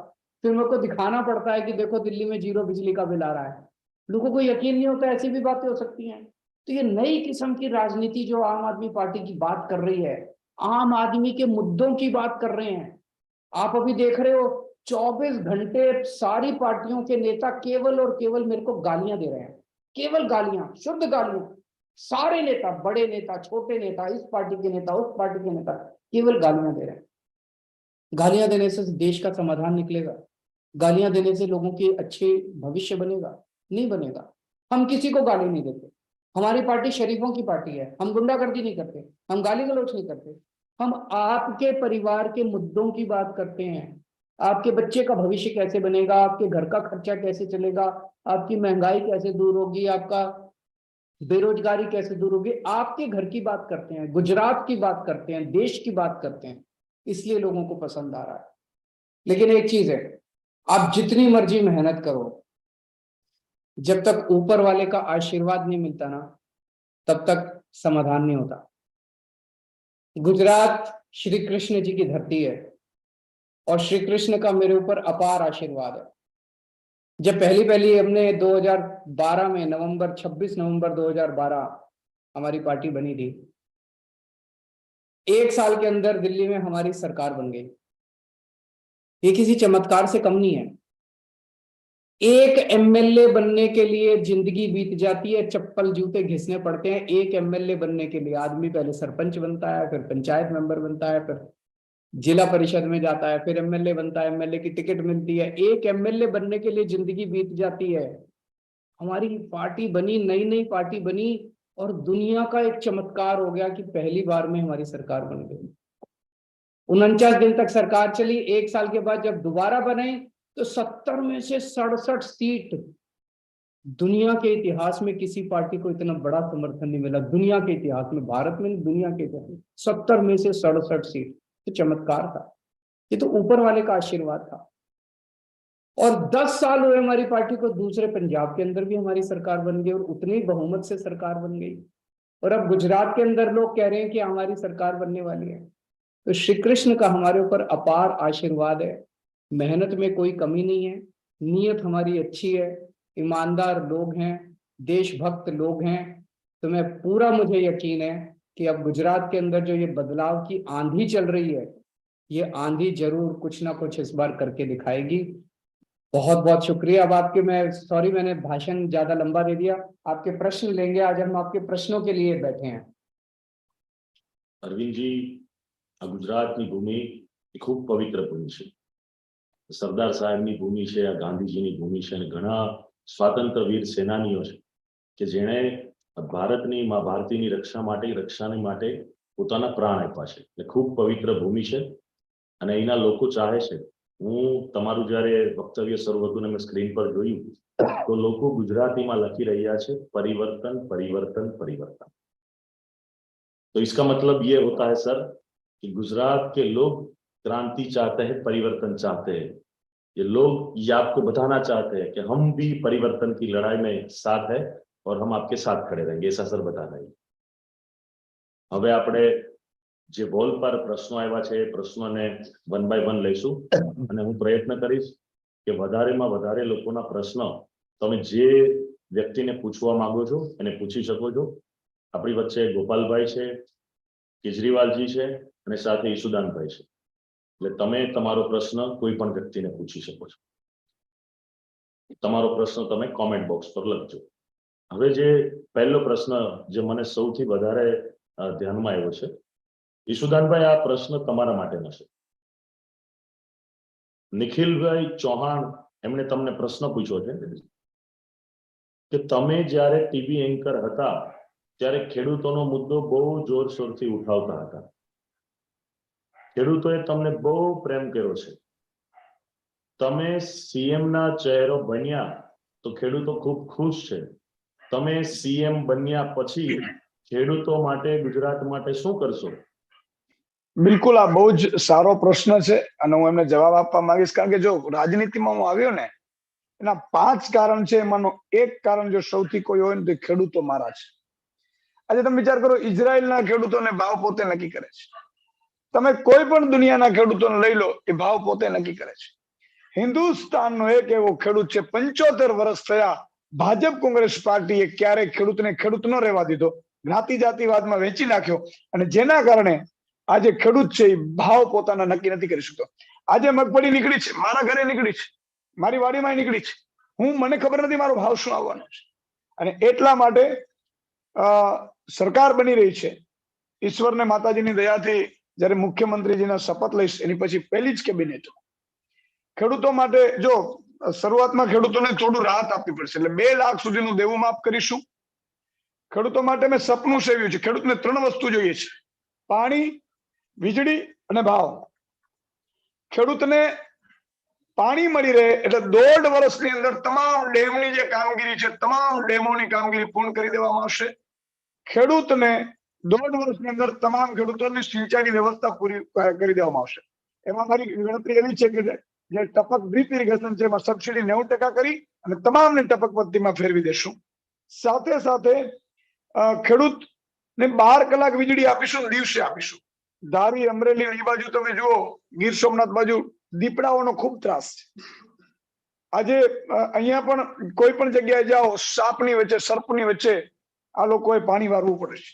फिर मेरे को दिखाना पड़ता है कि देखो दिल्ली में 0 बिजली का बिल आ रहा है, लोगों को यकीन नहीं होता। ऐसी भी बातें हो सकती हैं। तो ये नई किस्म की राजनीति जो आम आदमी पार्टी की बात कर रही है, आम आदमी के मुद्दों की बात कर रहे हैं। आप अभी देख रहे हो 24 घंटे सारी पार्टियों के नेता केवल और केवल मेरे को गालियां दे रहे हैं, केवल गालियां, शुद्ध गालियां। सारे नेता, बड़े नेता, छोटे नेता, इस पार्टी के नेता, उस पार्टी के नेता, केवल गालियां दे रहे हैं। गालियां देने से देश का समाधान निकलेगा? गालियां देने से लोगों के अच्छे भविष्य बनेगा? नहीं बनेगा। हम किसी को गाली नहीं देते, हमारी पार्टी शरीफों की पार्टी है, हम गुंडागर्दी नहीं करते, हम गाली गलौज नहीं करते, हम आपके परिवार के मुद्दों की बात करते हैं। आपके बच्चे का भविष्य कैसे बनेगा, आपके घर का खर्चा कैसे चलेगा, आपकी महंगाई कैसे दूर होगी, आपका बेरोजगारी कैसे दूर होगी, आपके घर की बात करते हैं, गुजरात की बात करते हैं, देश की बात करते हैं। इसलिए लोगों को पसंद आ रहा है। लेकिन एक चीज है, आप जितनी मर्जी मेहनत करो, जब तक ऊपर वाले का आशीर्वाद नहीं मिलता ना, तब तक समाधान नहीं होता। गुजरात श्री कृष्ण जी की धरती है और श्री कृष्ण का मेरे ऊपर अपार आशीर्वाद है। जब पहली पहली हमने 2012 में नवंबर 26 नवंबर 2012 हमारी पार्टी बनी थी, 1 साल के अंदर दिल्ली में हमारी सरकार बन गई। ये किसी चमत्कार से कम नहीं है। एक एमएलए बनने के लिए जिंदगी बीत जाती है, चप्पल जूते घिसने पड़ते हैं। एक एमएलए बनने के लिए आदमी पहले सरपंच बनता है, फिर पंचायत मेंबर बनता है, फिर जिला परिषद में जाता है, फिर एमएलए बनता है, एमएलए की टिकट मिलती है। एक एमएलए बनने के लिए जिंदगी बीत जाती है। हमारी पार्टी बनी, नई नई पार्टी बनी, और दुनिया का एक चमत्कार हो गया कि पहली बार में हमारी सरकार बन गई। 49 दिन तक सरकार चली। 1 साल के बाद जब दोबारा बने तो 70 में से 67 सीट। दुनिया के इतिहास में किसी पार्टी को इतना बड़ा समर्थन नहीं मिला, दुनिया के इतिहास में, भारत में नहीं, दुनिया के इतिहास में 70 में से 67 सीट। तो चमत्कार था, ये तो ऊपर वाले का आशीर्वाद था। और 10 साल हुए हमारी पार्टी को, दूसरे पंजाब के अंदर भी हमारी सरकार बन गई और उतनी बहुमत से सरकार बन गई। और अब गुजरात के अंदर लोग कह रहे हैं कि हमारी सरकार बनने वाली है। तो श्री कृष्ण का हमारे ऊपर अपार आशीर्वाद है। मेहनत में कोई कमी नहीं है, नीयत हमारी अच्छी है, ईमानदार लोग हैं, देशभक्त लोग हैं। तो मैं पूरा, मुझे यकीन है कि अब गुजरात के अंदर जो ये बदलाव की आंधी चल रही है, ये आंधी जरूर कुछ ना कुछ इस बार करके दिखाएगी। बहुत बहुत शुक्रिया। अब आपके, मैं सॉरी मैंने भाषण ज्यादा लंबा दे दिया, आपके प्रश्न लेंगे। आज हम आपके प्रश्नों के लिए बैठे हैं। અરવિંદજી, આ ગુજરાતની ભૂમિ એ ખૂબ પવિત્ર ભૂમિ છે. સરદાર સાહેબની ભૂમિ છે, આ ગાંધીજીની ભૂમિ છે, અને ઘણા સ્વાતંત્ર્ય વીર સેનાનીઓ છે કે જેણે ભારતની મા ભારતીની રક્ષાની માટે પોતાના પ્રાણ આપ્યા છે. એટલે ખૂબ પવિત્ર ભૂમિ છે અને અહીંના લોકો ચાહે છે. હું તમારું જ્યારે વક્તવ્ય શરૂ હતું ને મેં સ્ક્રીન પર જોયું તો લોકો ગુજરાતીમાં લખી રહ્યા છે પરિવર્તન પરિવર્તન પરિવર્તन. तो इसका मतलब ये होता है सर कि गुजरात के लोग क्रांति चाहते हैं, परिवर्तन चाहते हैं. ये लोग ये आपको बताना चाहते हैं कि हम भी परिवर्तन की लड़ाई में साथ है और हम आपके साथ खड़े रहेंगे, ऐसा सर बता रहे हैं. હવે આપણે જે બોલ પર પ્રશ્નો આવ્યા છે એ પ્રશ્નોને વન બાય વન લઈશું અને હું પ્રયત્ન કરીશ કે વધારેમાં વધારે લોકોના પ્રશ્ન તમે જે વ્યક્તિને પૂછવા માંગો છો એને પૂછી શકો છો. આપણી વચ્ચે ગોપાલભાઈ છે, કેજરીવાલજી છે અને સાથે ઈશુદાનભાઈ છે. એટલે તમે તમારો પ્રશ્ન કોઈ પણ વ્યક્તિને પૂછી શકો છો. તમારો પ્રશ્ન તમે કોમેન્ટ બોક્સ પર લખજો. હવે જે પહેલો પ્રશ્ન જે મને સૌથી વધારે ધ્યાનમાં આવ્યો છે, ઈશુદાનભાઈ, આ પ્રશ્ન તમારા માટેનો છે. નિખિલભાઈ ચૌહાણ એમણે તમને પ્રશ્ન પૂછ્યો છે કે તમે જ્યારે ટીવી એન્કર હતા ત્યારે ખેડૂતોનો મુદ્દો બહુ જોરશોરથી ઉઠાવતા હતા. ખેડૂતોએ તમને બહુ પ્રેમ કર્યો છે. તમે સીએમ ના ચહેરો બન્યા તો ખેડૂતો ખૂબ ખુશ છે. તમે સીએમ બન્યા પછી ખેડૂતો માટે, ગુજરાત માટે શું કરશો? બિલકુલ, આ બહુ જ સારો પ્રશ્ન છે અને હું એમને જવાબ આપવા માંગીશ. કારણ કે જો રાજનીતિમાં હું આવ્યો ને એના 5 કારણ છે, એમાંનું એક કારણ જો સૌથી કોઈ હોય ને તો ખેડૂતો મારા છે. આજે તમે વિચાર કરો, ઇઝરાયલના ખેડૂતોને ભાવ પોતે નક્કી કરે છે. તમે કોઈ પણ દુનિયાના ખેડૂતોને લઈ લો, એ ભાવ પોતે નક્કી કરે છે. હિન્દુસ્તાનનો એક એવો ખેડૂત છે, 75 વર્ષ થયા, ભાજપ કોંગ્રેસ પાર્ટીએ ક્યારેય ખેડૂતને ખેડૂત ન રહેવા દીધો, જ્ઞાતિ જાતિવાદમાં વેચી નાખ્યો અને જેના કારણે આજે ખેડૂત છે એ ભાવ પોતાના નક્કી નથી કરી શકતો. આજે મગફળી નીકળી છે, મારા ઘરે નીકળી છે, મારી વાડીમાં નીકળી છે, મને ખબર નથી મારો ભાવ શું આવવાનો છે. અને એટલા માટે સરકાર બની રહી છે. ઈશ્વરને માતાજીની દયાથી જ્યારે મુખ્યમંત્રીજીના શપથ લઈશ એની પછી પહેલી જ કેબિનેટ ખેડૂતો માટે, જો શરૂઆતમાં ખેડૂતોને થોડું રાહત આપવી પડશે, એટલે 2 લાખ સુધીનું દેવું માફ કરીશું. ખેડૂતો માટે મેં સપનું સેવ્યું છે. ખેડૂતને 3 વસ્તુ જોઈએ છે: પાણી, વીજળી અને ભાવ. ખેડૂતને પાણી મળી રહે એટલે 1.5 વર્ષની અંદર તમામ ડેમની જે કામગીરી છે, તમામ ડેમોની કામગીરી પૂર્ણ કરી દેવામાં આવશે. ખેડૂતને 1.5 વર્ષની અંદર તમામ ખેડૂતોની સિંચાઈની વ્યવસ્થા પૂરી કરી દેવામાં આવશે. એમાં મારી ગણતરી એવી છે કે જે ટપક ડ્રીપ ઇરિગેશન છે એમાં સબસિડી 90% કરી અને તમામને ટપક પદ્ધતિમાં ફેરવી દેશું. સાથે સાથે ખેડૂતને 12 કલાક વીજળી આપીશું, દિવસે આપીશું. ધારી, અમરેલી એ બાજુ તમે જુઓ, ગીર સોમનાથ બાજુ દીપડાઓનો ખૂબ ત્રાસ છે. આજે અહીંયા પણ કોઈ પણ જગ્યાએ જાઓ, સાપની વચ્ચે, સર્પની વચ્ચે આ લોકોએ પાણી વારવું પડે છે.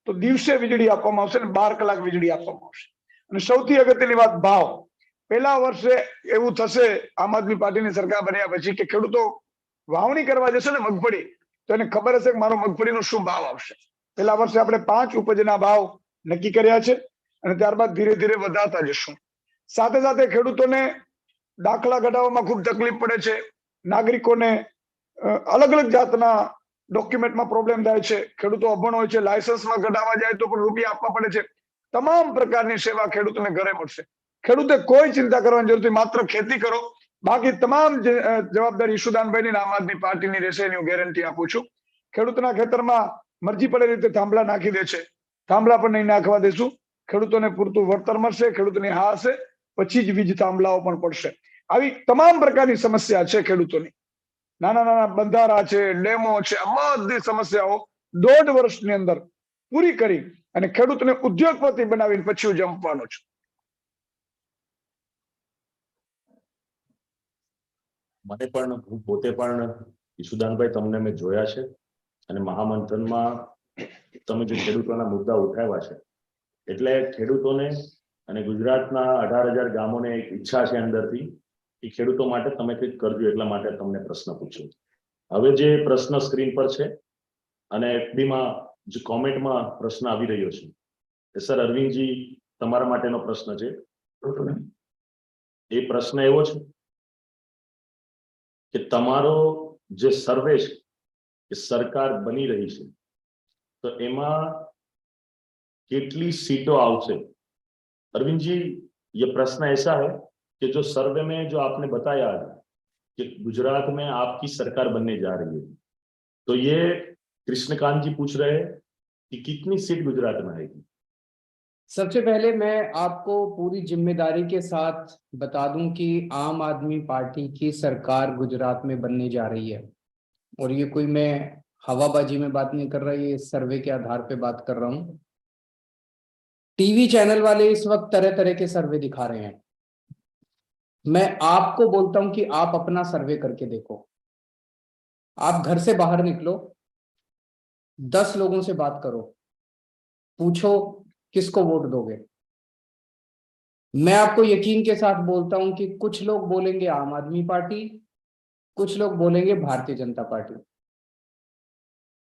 તો દિવસે વીજળી આપવામાં આવશે અને 12 કલાક વીજળી આપવામાં આવશે. અને સૌથી અગત્યની વાત, ભાવ. પહેલા વર્ષે એવું થશે આમ આદમી પાર્ટીની સરકાર બન્યા પછી કે ખેડૂતો વાવણી કરવા જશે ને મગફળી, તો એને ખબર હશે કે મારો મગફળીનો શું ભાવ આવશે. પહેલા વર્ષે આપણે 5 ઉપજના ભાવ નક્કી કર્યા છે અને ત્યારબાદ ધીરે ધીરે વધારતા જશું. સાથે સાથે ખેડૂતોને દાખલા કઢાવવામાં ખૂબ તકલીફ પડે છે. નાગરિકોને અલગ અલગ જાતના ડોક્યુમેન્ટમાં પ્રોબ્લેમ થાય છે. ખેડૂતો અભણ હોય છે, લાયસન્સમાં કઢાવવા જાય તો પણ રૂપિયા આપવા પડે છે. તમામ પ્રકારની સેવા ખેડૂતોને ઘરે મળશે. ખેડૂતે કોઈ ચિંતા કરવાની જરૂર નથી, માત્ર ખેતી કરો. બાકી તમામ જવાબદારી ઈશુદાનભાઈની આમ આદમી પાર્ટીની રહેશે, એની હું ગેરંટી આપું છું. ખેડૂતના ખેતરમાં મરજી પડે રીતે થાંભલા નાખી દે છે, થાંભલા પણ નહીં નાખવા દેશું. ખેડૂતોને પૂરતું વળતર મળશે, ખેડૂતની હા હશે, પછી જ વીજ થાંભલાઓ પણ પડશે. આવી તમામ પ્રકારની સમસ્યા છે ખેડૂતોની. નાના નાના બંધારા છે, ડેમો છે, આ બધી સમસ્યાઓ 1.5 વર્ષની અંદર પૂરી કરી અને ખેડૂતને ઉદ્યોગપતિ બનાવીને પછી હું જંપવાનો છું. મને પણ, હું પોતે પણ ઈશુદાનભાઈ, તમને મેં જોયા છે અને મહામંથનમાં તમે જે ખેડૂતોના મુદ્દા ઉઠાવ્યા છે, એટલે ખેડૂતોને અને ગુજરાતના 18,000 ગામોને એક ઈચ્છા છે અંદરથી એ ખેડૂતો માટે તમે કંઈક કરજો એટલા માટે તમને પ્રશ્ન પૂછ્યો. હવે જે પ્રશ્ન સ્ક્રીન પર છે અને એફબીમાં જે કોમેન્ટમાં પ્રશ્ન આવી રહ્યો છે એ સર અરવિંદજી તમારા માટેનો પ્રશ્ન છે. એ પ્રશ્ન એવો છે કે તમારો જે સર્વે છે એ સરકાર બની રહી છે તો એમાં कितनी सीटों आवश्यक. अरविंद जी ये प्रश्न ऐसा है कि जो सर्वे में जो आपने बताया कि गुजरात में आपकी सरकार बनने जा रही है तो ये कृष्णकांत जी पूछ रहे हैं कि कितनी सीट गुजरात में आएगी. सबसे पहले मैं आपको पूरी जिम्मेदारी के साथ बता दूं कि आम आदमी पार्टी की सरकार गुजरात में बनने जा रही है और ये कोई मैं हवाबाजी में बात नहीं कर रहा, ये सर्वे के आधार पे बात कर रहा हूं. टीवी चैनल वाले इस वक्त तरह तरह के सर्वे दिखा रहे हैं. मैं आपको बोलता हूं कि आप अपना सर्वे करके देखो. आप घर से बाहर निकलो, 10 लोगों से बात करो, पूछो किसको वोट दोगे. मैं आपको यकीन के साथ बोलता हूं कि कुछ लोग बोलेंगे आम आदमी पार्टी, कुछ लोग बोलेंगे भारतीय जनता पार्टी.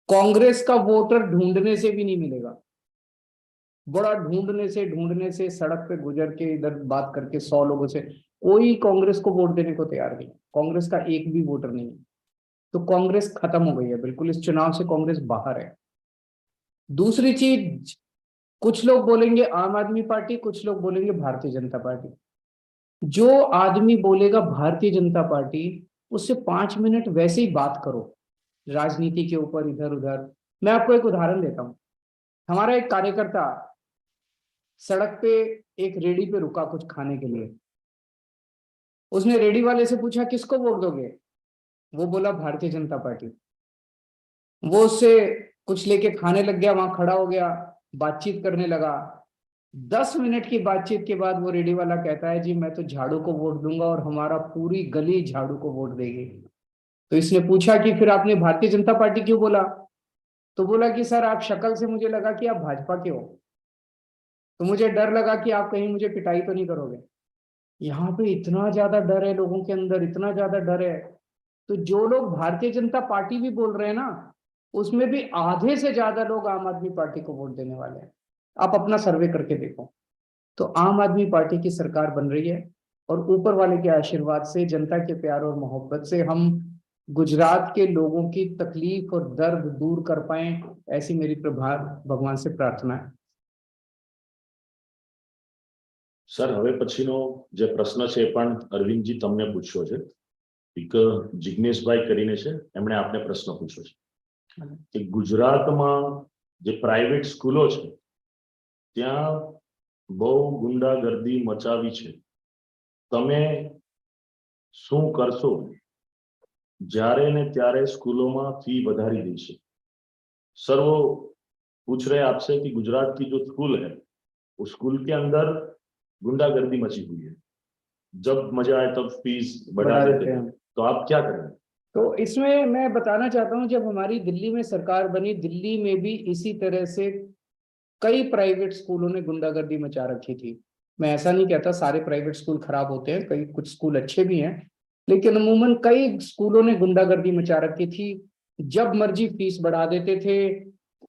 कांग्रेस का वोटर ढूंढने से भी नहीं मिलेगा. बड़ा ढूंढने से सड़क पे गुजर के इधर बात करके 100 लोगों से कोई कांग्रेस को वोट देने को तैयार नहीं. कांग्रेस का एक भी वोटर नहीं है. तो कांग्रेस खत्म हो गई है बिल्कुल. इस चुनाव से कांग्रेस बाहर है. दूसरी चीज, कुछ लोग बोलेंगे आम आदमी पार्टी, कुछ लोग बोलेंगे भारतीय जनता पार्टी. जो आदमी बोलेगा भारतीय जनता पार्टी उससे 5 मिनट वैसे ही बात करो राजनीति के ऊपर इधर उधर. मैं आपको एक उदाहरण देता हूं. हमारा एक कार्यकर्ता सड़क पे एक रेडी पे रुका कुछ खाने के लिए. उसने रेडी वाले से पूछा किसको वोट दोगे. वो बोला भारतीय जनता पार्टी. वो उससे कुछ लेके खाने लग गया, वहां खड़ा हो गया, बातचीत करने लगा. 10 मिनट की बातचीत के बाद वो रेडी वाला कहता है जी मैं तो झाड़ू को वोट दूंगा और हमारा पूरी गली झाड़ू को वोट देगी. तो इसने पूछा कि फिर आपने भारतीय जनता पार्टी क्यों बोला. तो बोला कि सर आप शक्ल से मुझे लगा कि आप भाजपा के हो, तो मुझे डर लगा कि आप कहीं मुझे पिटाई तो नहीं करोगे. यहाँ पे इतना ज्यादा डर है लोगों के अंदर, इतना ज्यादा डर है. तो जो लोग भारतीय जनता पार्टी भी बोल रहे हैं ना, उसमें भी आधे से ज्यादा लोग आम आदमी पार्टी को वोट देने वाले हैं. आप अपना सर्वे करके देखो. तो आम आदमी पार्टी की सरकार बन रही है और ऊपर वाले के आशीर्वाद से, जनता के प्यार और मोहब्बत से हम गुजरात के लोगों की तकलीफ और दर्द दूर कर पाए, ऐसी मेरी भगवान से प्रार्थना है. સર હવે પછીનો જે પ્રશ્ન છે એ પણ અરવિંદજી તમને પૂછ્યો છે. એક જિગ્નેશભાઈ કરીને છે, એમણે આપને પ્રશ્ન પૂછ્યો છે કે ગુજરાતમાં જે પ્રાઇવેટ સ્કૂલો છે ત્યાં બહુ ગુંડાગર્દી મચાવી છે. તમે શું કરશો જ્યારે ને ત્યારે સ્કૂલોમાં ફી વધારી દે છે. સર वो पूछ रहे आपसे कि गुजरात की जो स्कूल है उस स्कूल के अंदर गुंडागर्दी मची हुई है, जब मजा आए तब फीस बढ़ा देते हैं, तो आप क्या करेंगे. तो इसमें मैं बताना चाहता हूं, जब हमारी दिल्ली में सरकार बनी, दिल्ली में भी इसी तरह से कई प्राइवेट स्कूलों ने गुंडागर्दी मचा रखी थी. मैं ऐसा नहीं कहता सारे प्राइवेट स्कूल खराब होते हैं, कई कुछ स्कूल अच्छे भी हैं, लेकिन अमूमन कई स्कूलों ने गुंडागर्दी मचा रखी थी. जब मर्जी फीस बढ़ा देते थे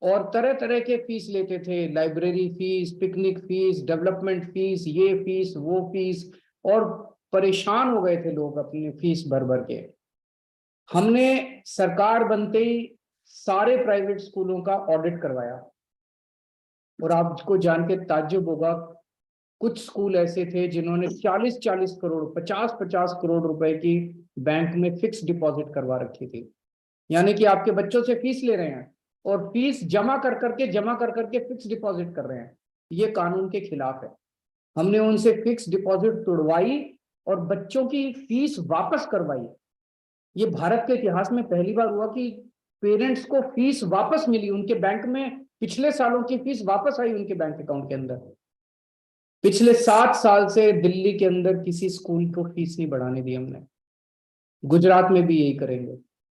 और तरह तरह के फीस लेते थे. Library fees, picnic fees, development fees, ये फीस वो फीस, और परेशान हो गए थे लोग अपनी फीस भर भर के. हमने सरकार बनते ही सारे प्राइवेट स्कूलों का ऑडिट करवाया और आपको जान के ताज्जुब होगा, कुछ स्कूल ऐसे थे जिन्होंने 40-40 करोड़, 50-50 करोड़ रुपए की बैंक में फिक्स डिपॉजिट करवा रखी थी. यानी कि आपके बच्चों से फीस ले रहे हैं और फीस जमा कर करके फिक्स डिपॉजिट कर रहे हैं. ये कानून के खिलाफ है. हमने उनसे फिक्स डिपॉजिट तोड़वाई और बच्चों की फीस वापस करवाई. ये भारत के इतिहास में पहली बार हुआ कि पेरेंट्स को फीस वापस मिली, उनके बैंक में पिछले सालों की फीस वापस आई उनके बैंक अकाउंट के अंदर. पिछले 7 साल से दिल्ली के अंदर किसी स्कूल को फीस नहीं बढ़ाने दी हमने. गुजरात में भी यही करेंगे.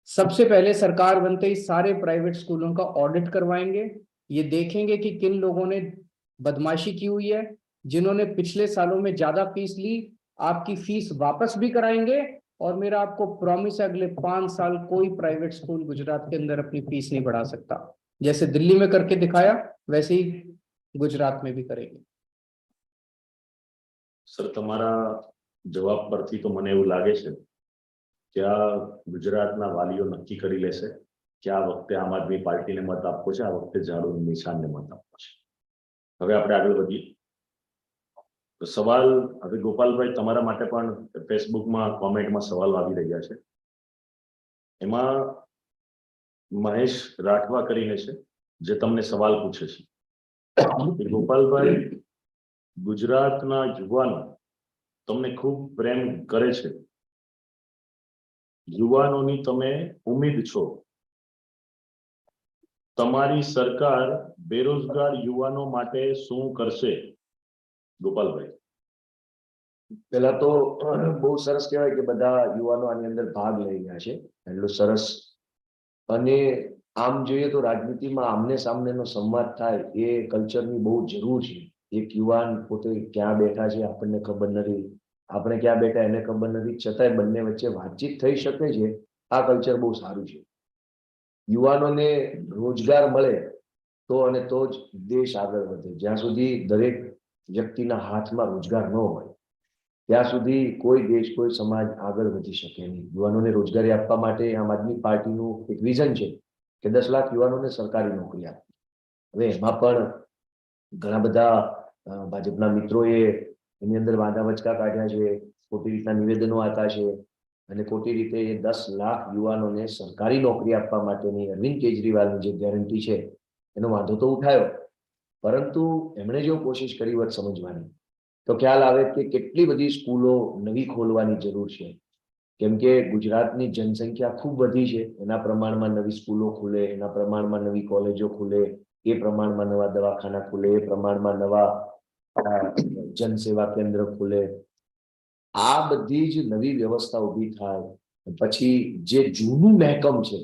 सबसे पहले सरकार बनते ही सारे प्राइवेट स्कूलों का ऑडिट करवाएंगे. ये देखेंगे कि किन लोगों ने बदमाशी की हुई है, जिन्होंने पिछले सालों में ज्यादा फीस ली, आपकी फीस वापस भी कराएंगे और मेरा आपको प्रॉमिस है अगले 5 साल कोई प्राइवेट स्कूल गुजरात के अंदर अपनी फीस नहीं बढ़ा सकता। जैसे दिल्ली में करके दिखाया वैसे ही गुजरात में भी करेंगे। સર તમારા જવાબ પરથી તો મને એવું લાગે છે કે આ ગુજરાતના વાલીઓ નક્કી કરી લેશે કે આ વખતે આમ આદમી પાર્ટીને મત આપવો છે, આ વખતે ઝાડુ નિશાનને મત આપવો છે. હવે આપણે આગળ વધીએ. તો સવાલ હવે ગોપાલભાઈ તમારા માટે પણ ફેસબુકમાં કોમેન્ટમાં સવાલ આવી રહ્યા છે. એમાં મહેશ રાઠવા કરીને છે જે તમને સવાલ પૂછે છે કે ગોપાલભાઈ, ગુજરાતના યુવાનો તમને ખૂબ પ્રેમ કરે છે, યુવાનોની તમે ઉમ્મીદ છો, તમારી સરકાર બેરોજગાર યુવાનો માટે શું કરશે? ગોપાલભાઈ. પેલા તો બહુ સરસ કહેવાય કે બધા યુવાનો આની અંદર ભાગ લઈ રહ્યા છે, એટલું સરસ. અને આમ જોઈએ તો રાજનીતિમાં આમને સામનેનો સંવાદ થાય એ કલ્ચરની બહુ જરૂર છે. એક યુવાન પોતે ક્યાં બેઠા છે આપણને ખબર નથી, આપણે ક્યાં બેઠા એને ખબર નથી, છતાંય બંને વચ્ચે વાતચીત થઈ શકે છે. આ કલ્ચર બહુ સારું છે. યુવાનોને રોજગાર મળે તો અને તો જ દેશ આગળ વધે. જ્યાં સુધી દરેક વ્યક્તિના હાથમાં રોજગાર ન હોય ત્યાં સુધી કોઈ દેશ કોઈ સમાજ આગળ વધી શકે નહીં. યુવાનોને રોજગારી આપવા માટે આમ આદમી પાર્ટીનું એક વિઝન છે કે 10 લાખ યુવાનોને સરકારી નોકરી આપવી. હવે એમાં પણ ઘણા બધા ભાજપના મિત્રોએ એની અંદર વાંધા વચકા કાઢ્યા છે, ખોટી રીતના નિવેદનો આપ્યા છે અને ખોટી રીતે 10 લાખ યુવાનોને સરકારી નોકરી આપવા માટેની અરવિંદ કેજરીવાલની જે ગેરંટી છે એનો વાંધો તો ઉઠાયો, પરંતુ એમણે જો કોશિશ કરી હોત સમજવાની તો ખ્યાલ આવે કે કેટલી બધી સ્કૂલો નવી ખોલવાની જરૂર છે. કેમ કે ગુજરાતની જનસંખ્યા ખૂબ વધી છે, એના પ્રમાણમાં નવી સ્કૂલો ખુલે, એના પ્રમાણમાં નવી કોલેજો ખુલે, એ પ્રમાણમાં નવા દવાખાના ખુલે, એ પ્રમાણમાં નવા જનસેવા કેન્દ્ર ખુલે. આ બધી જ નવી વ્યવસ્થા ઊભી થાય પછી જે જૂનું મહેકમ છે,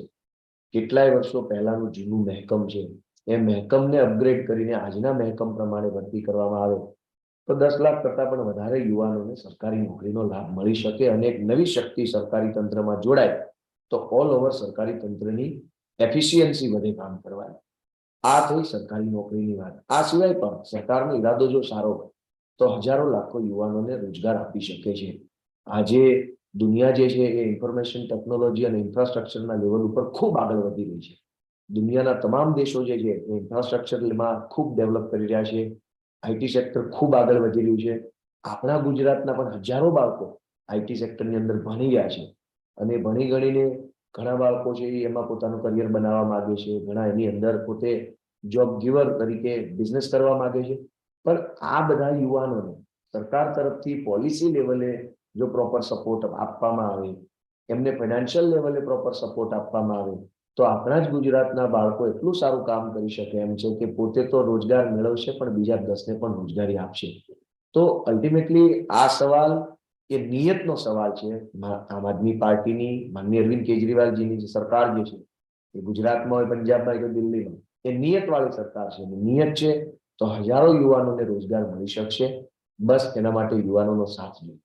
કેટલાય વર્ષો પહેલાનું જૂનું મહેકમ છે, એ મહેકમને અપગ્રેડ કરીને આજના મહેકમ પ્રમાણે ભરતી કરવામાં આવે તો 10 લાખ કરતા પણ વધારે યુવાનોને સરકારી નોકરીનો લાભ મળી શકે અને એક નવી શક્તિ સરકારી તંત્રમાં જોડાય તો ઓલ ઓવર સરકારી તંત્રની એફિશિયન્સી વધે કામ કરવાની. આ થઈ સરકારી નોકરીની વાત. આ સિવાય પણ સરકારનો ઈરાદો જો સારો હોય તો હજારો લાખો યુવાનોને રોજગાર આપી શકે છે. આજે દુનિયા જે છે એ ઇન્ફોર્મેશન ટેકનોલોજી અને ઇન્ફ્રાસ્ટ્રક્ચરના લેવલ ઉપર ખૂબ આગળ વધી રહી છે. દુનિયાના તમામ દેશો જે છે એ ઇન્ફ્રાસ્ટ્રક્ચરમાં ખૂબ ડેવલપ કરી રહ્યા છે. આઈટી સેક્ટર ખૂબ આગળ વધી રહ્યું છે. આપણા ગુજરાતના પણ હજારો બાળકો આઈટી સેક્ટરની અંદર ભણી ગયા છે અને ભણી ગણીને ઘણા બાળકો છે એમાં પોતાનું કરિયર બનાવવા માંગે છે, ઘણા એની અંદર પોતે જોબ ગિવર તરીકે બિઝનેસ કરવા માંગે છે. પણ આ બધા યુવાનોને સરકાર તરફથી પોલિસી લેવલે જો પ્રોપર સપોર્ટ આપવામાં આવે, એમને ફાઇનાન્શિયલ લેવલે પ્રોપર સપોર્ટ આપવામાં આવે તો આપણા જ ગુજરાતના બાળકો એટલું સારું કામ કરી શકે એમ છે કે પોતે તો રોજગાર મેળવશે પણ બીજા 10ને પણ રોજગારી આપશે. તો અલ્ટિમેટલી આ સવાલ એ નિયતનો સવાલ છે. આમ આદમી પાર્ટીની માનનીય અરવિંદ કેજરીવાલજીની સરકાર જે છે એ ગુજરાતમાં હોય, પંજાબમાં હોય કે દિલ્હીમાં, એ નિયતવાળી સરકાર છે. નિયત છે તો હજારો યુવાનોને રોજગાર મળી શકશે. બસ એના માટે યુવાનોનો સાથ જોઈએ.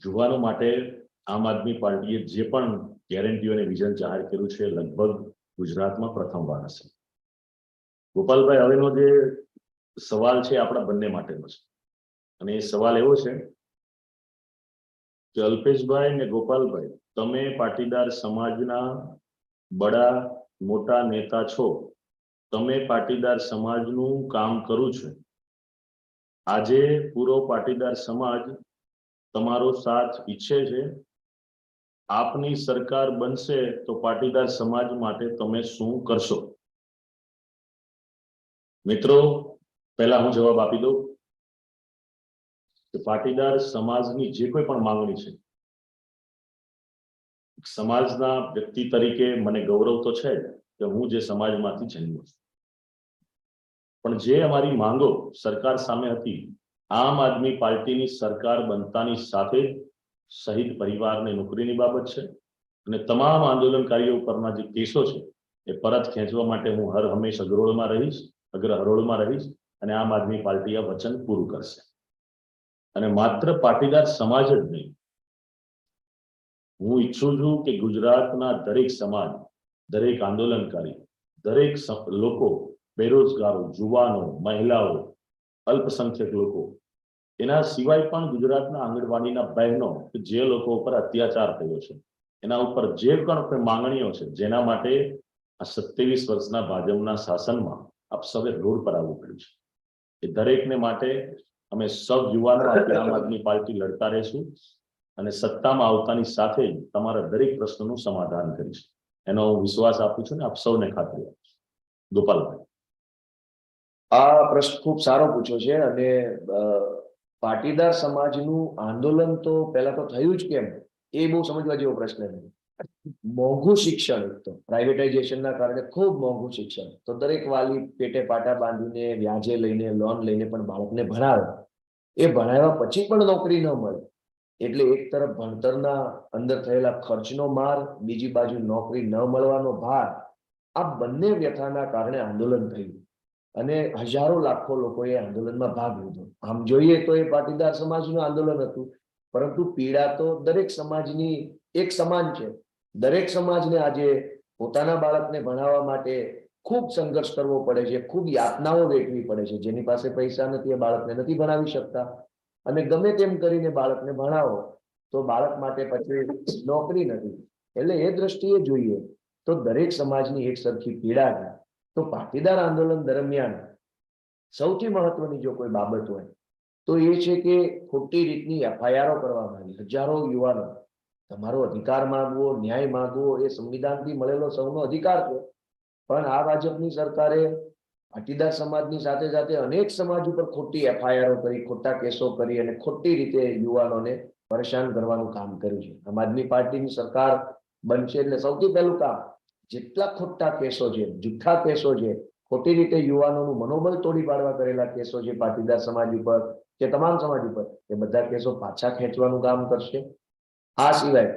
યુવાનો માટે આમ આદમી પાર્ટીએ જે પણ ગેરંટીઓ અને વિઝન જાહેર કર્યું છે લગભગ ગુજરાતમાં પ્રથમવાર હશે. ગોપાલભાઈ, હવેનો જે સવાલ છે આપણા બંને માટેનો છે અને એ સવાલ એવો છે કે અલ્પેશભાઈ ને ગોપાલભાઈ, તમે પાટીદાર સમાજના બડા મોટા નેતા છો, તમે પાટીદાર સમાજનું કામ કરું છો. આજે પૂરો પાટીદાર સમાજ તમારો સાથ ઈચ્છે છે. આપની સરકાર બનશે તો પાટીદાર સમાજ માટે તમે શું કરશો? મિત્રો, પહેલા હું જવાબ આપી દઉં કે પાટીદાર સમાજની જે કોઈ પણ માંગણી છે, સમાજના વ્યક્તિ તરીકે મને ગૌરવ તો છે કે હું જે સમાજમાંથી જન્મ્યો છું, પણ જે અમારી માંગો સરકાર સામે હતી, આમ આદમી પાર્ટીની સરકાર બનતાની સાથે શહીદ પરિવારને નોકરીની બાબત છે અને તમામ આંદોલનકારીઓ પરના જે કેસો છે એ પરત ખેંચવા માટે હું હર હંમેશ હરોળમાં રહીશ અને આમ આદમી પાર્ટી આ વચન પૂરું કરશે. અને માત્ર પાટીદાર સમાજ જ નહીં, હું ઈચ્છું છું કે ગુજરાતના દરેક સમાજ, દરેક આંદોલનકારી, દરેક લોકો, બેરોજગારો, યુવાનો, મહિલાઓ, અલ્પસંખ્યક લોકો, એના સિવાય પણ ગુજરાતના આંગણવાડીના બહેનો કે જે લોકો ઉપર અત્યાચાર થયો છે, એના ઉપર જે પણ માંગણીઓ છે, જેના માટે આ 27 વર્ષના ભાજપના શાસનમાં આપ સૌએ રોડ પર આવવું પડ્યું છે, એ દરેકને માટે અમે સૌ યુવાનો આમ આદમી પાર્ટી લડતા રહેશું અને સત્તામાં આવતાની સાથે જ તમારા દરેક પ્રશ્નોનું સમાધાન કરીશું, એનો હું વિશ્વાસ આપું છું ને આપ સૌને ખાતરી આપું છું. ગોપાલભાઈ, આ પ્રશ્ન ખૂબ સારો પૂછ્યો છે. અને પાટીદાર સમાજનું આંદોલન તો પહેલા તો થયું જ કેમ, એ બહુ સમજવા જેવો પ્રશ્ન છે. મોંઘું શિક્ષણ, એક તો પ્રાઇવેટાઇઝેશનના કારણે ખૂબ મોંઘું શિક્ષણ, તો દરેક વાલી પેટે પાટા બાંધીને, વ્યાજે લઈને, લોન લઈને પણ બાળકને ભણાવે. એ ભણાવ્યા પછી પણ નોકરી ન મળે, એટલે એક તરફ ભણતરના અંદર થયેલા ખર્ચનો માર, બીજી બાજુ નોકરી ન મળવાનો ભાર, આ બંને વ્યથાના કારણે આંદોલન થયું અને હજારો લાખો લોકોએ આંદોલનમાં ભાગ લીધો. આમ જોઈએ તો એ પાટીદાર સમાજનું આંદોલન હતું, પરંતુ પીડા તો દરેક સમાજની એક સમાન છે. દરેક સમાજને આજે પોતાના બાળકને ભણાવવા માટે ખૂબ સંઘર્ષ કરવો પડે છે, ખૂબ યાતનાઓ વેઠવી પડે છે. જેની પાસે પૈસા નથી એ બાળકને નથી ભણાવી શકતા, અને ગમે તેમ કરીને બાળકને ભણાવો તો બાળક માટે પછી નોકરી નથી. એટલે એ દ્રષ્ટિએ જોઈએ તો દરેક સમાજની એક સરખી પીડા છે. તો પાટીદાર આંદોલન દરમિયાન સૌથી મહત્વની જો કોઈ બાબત હોય તો એ છે કે ખોટી રીતની એફઆઈઆરો કરવામાં આવી. હજારો યુવાનો, તમારો અધિકાર માંગવો, ન્યાય માંગવો એ સંવિધાનથી મળેલો સૌનો અધિકાર છે, પણ આ ભાજપની સરકારે પાટીદાર સમાજની સાથે સાથે અનેક સમાજ ઉપર ખોટી એફઆઈઆરો કરી, ખોટા કેસો કરી અને ખોટી રીતે યુવાનોને પરેશાન કરવાનું કામ કર્યું છે. આમ આદમી પાર્ટીની સરકાર બનશે એટલે સૌથી પહેલું કામ, જેટલા ખોટા કેસો છે, જુઠ્ઠા કેસો છે, ખોટી રીતે યુવાનોનું મનોબળ તોડી પાડવા કરેલા કેસો છે પાટીદાર સમાજ ઉપર કે તમામ સમાજ ઉપર, એ બધા કેસો પાછા ખેંચવાનું કામ કરશે. આ સિવાય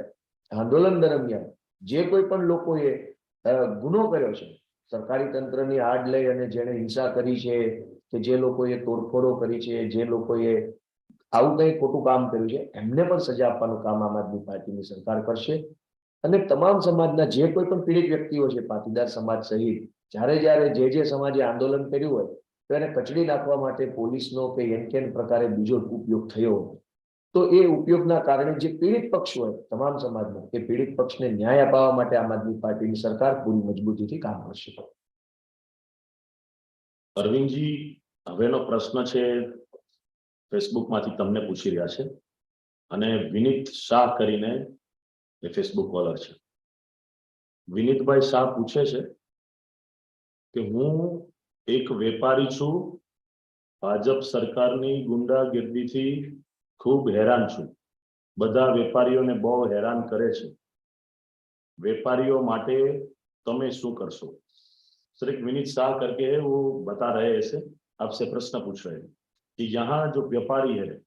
આંદોલન દરમિયાન જે કોઈ પણ લોકોએ ગુનો કર્યો છે, સરકારી તંત્રની આડ લઈ અને જેને હિંસા કરી છે, કે જે લોકોએ તોડફોડો કરી છે, જે લોકોએ આવું કંઈ ખોટું કામ કર્યું છે, એમને પણ સજા આપવાનું કામ આમ આદમી પાર્ટીની સરકાર કરશે. અને તમામ સમાજના જે કોઈ પણ પીડિત વ્યક્તિઓ છે, પાટીદાર સમાજ સહિત, જ્યારે જે સમાજે આંદોલન કર્યું હોય તો એને કચડી નાખવા માટે પોલીસનો કે એન કેન પ્રકારે બીજો ઉપયોગ થયો હોય, તો એ ઉપયોગના કારણે જે પીડિત પક્ષ હોય તમામ સમાજના, એ પીડિત પક્ષને ન્યાય અપાવવા માટે આમ આદમી પાર્ટીની સરકાર પૂરી મજબૂતીથી કામ કરશે. અરવિંદજી, હવેનો પ્રશ્ન છે ફેસબુકમાંથી તમને પૂછી રહ્યા છે, અને વિનીત શાહ કરીને એ ફેસબુક કોલર છે. વિનીતભાઈ શાહ પૂછે છે કે હું એક વેપારી છું, ભાજપ સરકારની ગુંડાગીર્દીથી ખૂબ હેરાન છું, બધા વેપારીઓને બહુ હેરાન કરે છે, व्यापारियों माटे तमे शू करशो? सिर्फ विनीत शाह करके है, वो बता रहे हैं, ऐसे आपसे प्रश्न पूछ रहे हैं कि यहाँ जो व्यापारी है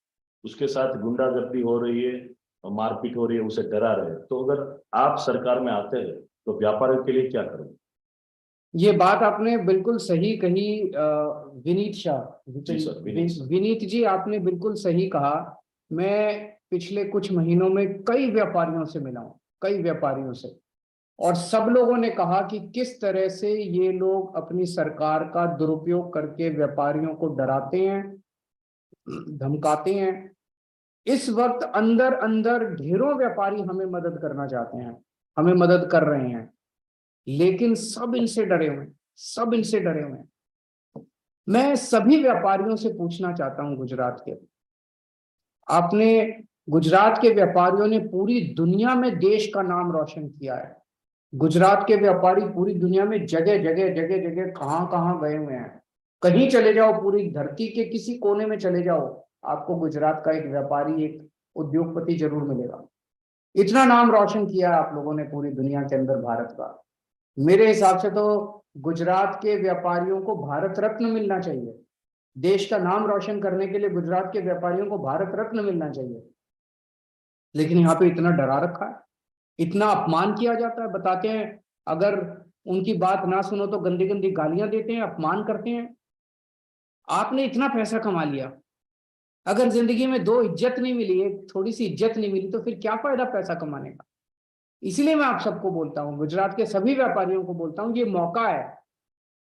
उसके साथ गुंडागर्दी हो रही है, मारपीट हो रही है, उसे डरा रहे हैं, तो अगर आप सरकार में आते हैं तो व्यापारियों के लिए क्या करोगे? ये बात आपने बिल्कुल सही कही विनीत शाह। जी सर, विनीत जी, आपने बिल्कुल सही कहा। मैं पिछले कुछ महीनों में कई व्यापारियों से मिला हूं, कई व्यापारियों से, और सब लोगों ने कहा कि किस तरह से ये लोग अपनी सरकार का दुरुपयोग करके व्यापारियों को डराते हैं, धमकाते हैं। इस वक्त अंदर अंदर ढेरों व्यापारी हमें मदद करना चाहते हैं, हमें मदद कर रहे हैं, लेकिन सब इनसे डरे हुए हैं, सब इनसे डरे हुए हैं। मैं सभी व्यापारियों से पूछना चाहता हूं, गुजरात के, आपने गुजरात के व्यापारियों ने पूरी दुनिया में देश का नाम रोशन किया है। गुजरात के व्यापारी पूरी दुनिया में जगह जगह जगह जगह कहां गए हुए हैं। कहीं चले जाओ, पूरी धरती के किसी कोने में चले जाओ, आपको गुजरात का एक व्यापारी, एक उद्योगपति जरूर मिलेगा। इतना नाम रोशन किया है आप लोगों ने पूरी दुनिया के अंदर भारत का। मेरे हिसाब से तो गुजरात के व्यापारियों को भारत रत्न मिलना चाहिए। देश का नाम रोशन करने के लिए गुजरात के व्यापारियों को भारत रत्न मिलना चाहिए, लेकिन यहाँ पे इतना डरा रखा है, इतना अपमान किया जाता है। बताते हैं अगर उनकी बात ना सुनो तो गंदी गंदी गालियां देते हैं, अपमान करते हैं। आपने इतना पैसा कमा लिया, अगर जिंदगी में दो इज्जत नहीं मिली, एक थोड़ी सी इज्जत नहीं मिली, तो फिर क्या फायदा पैसा कमाने का। इसलिए मैं आप सबको बोलता हूँ, गुजरात के सभी व्यापारियों को बोलता हूँ, ये मौका है,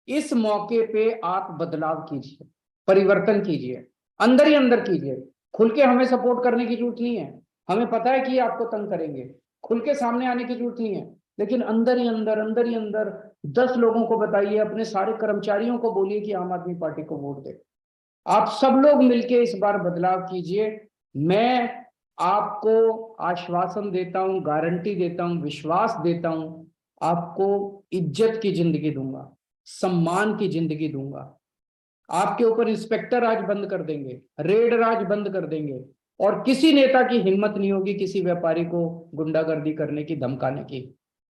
इस मौके पे आप बदलाव कीजिए, परिवर्तन कीजिए, अंदर ही अंदर कीजिए। खुल के हमें सपोर्ट करने की जरूरत नहीं है, हमें पता है कि ये आपको तंग करेंगे, खुल के सामने आने की जरूरत नहीं है, लेकिन अंदर ही अंदर, अंदर ही अंदर 10 लोगों को बताइए, अपने सारे कर्मचारियों को बोलिए कि आम आदमी पार्टी को वोट दे। आप सब लोग मिलके इस बार बदलाव कीजिए। मैं आपको आश्वासन देता हूं, गारंटी देता हूं, विश्वास देता हूं, आपको इज्जत की जिंदगी दूंगा, सम्मान की जिंदगी दूंगा। आपके ऊपर इंस्पेक्टर राज बंद कर देंगे, रेड राज बंद कर देंगे, और किसी नेता की हिम्मत नहीं होगी किसी व्यापारी को गुंडागर्दी करने की, धमकाने की।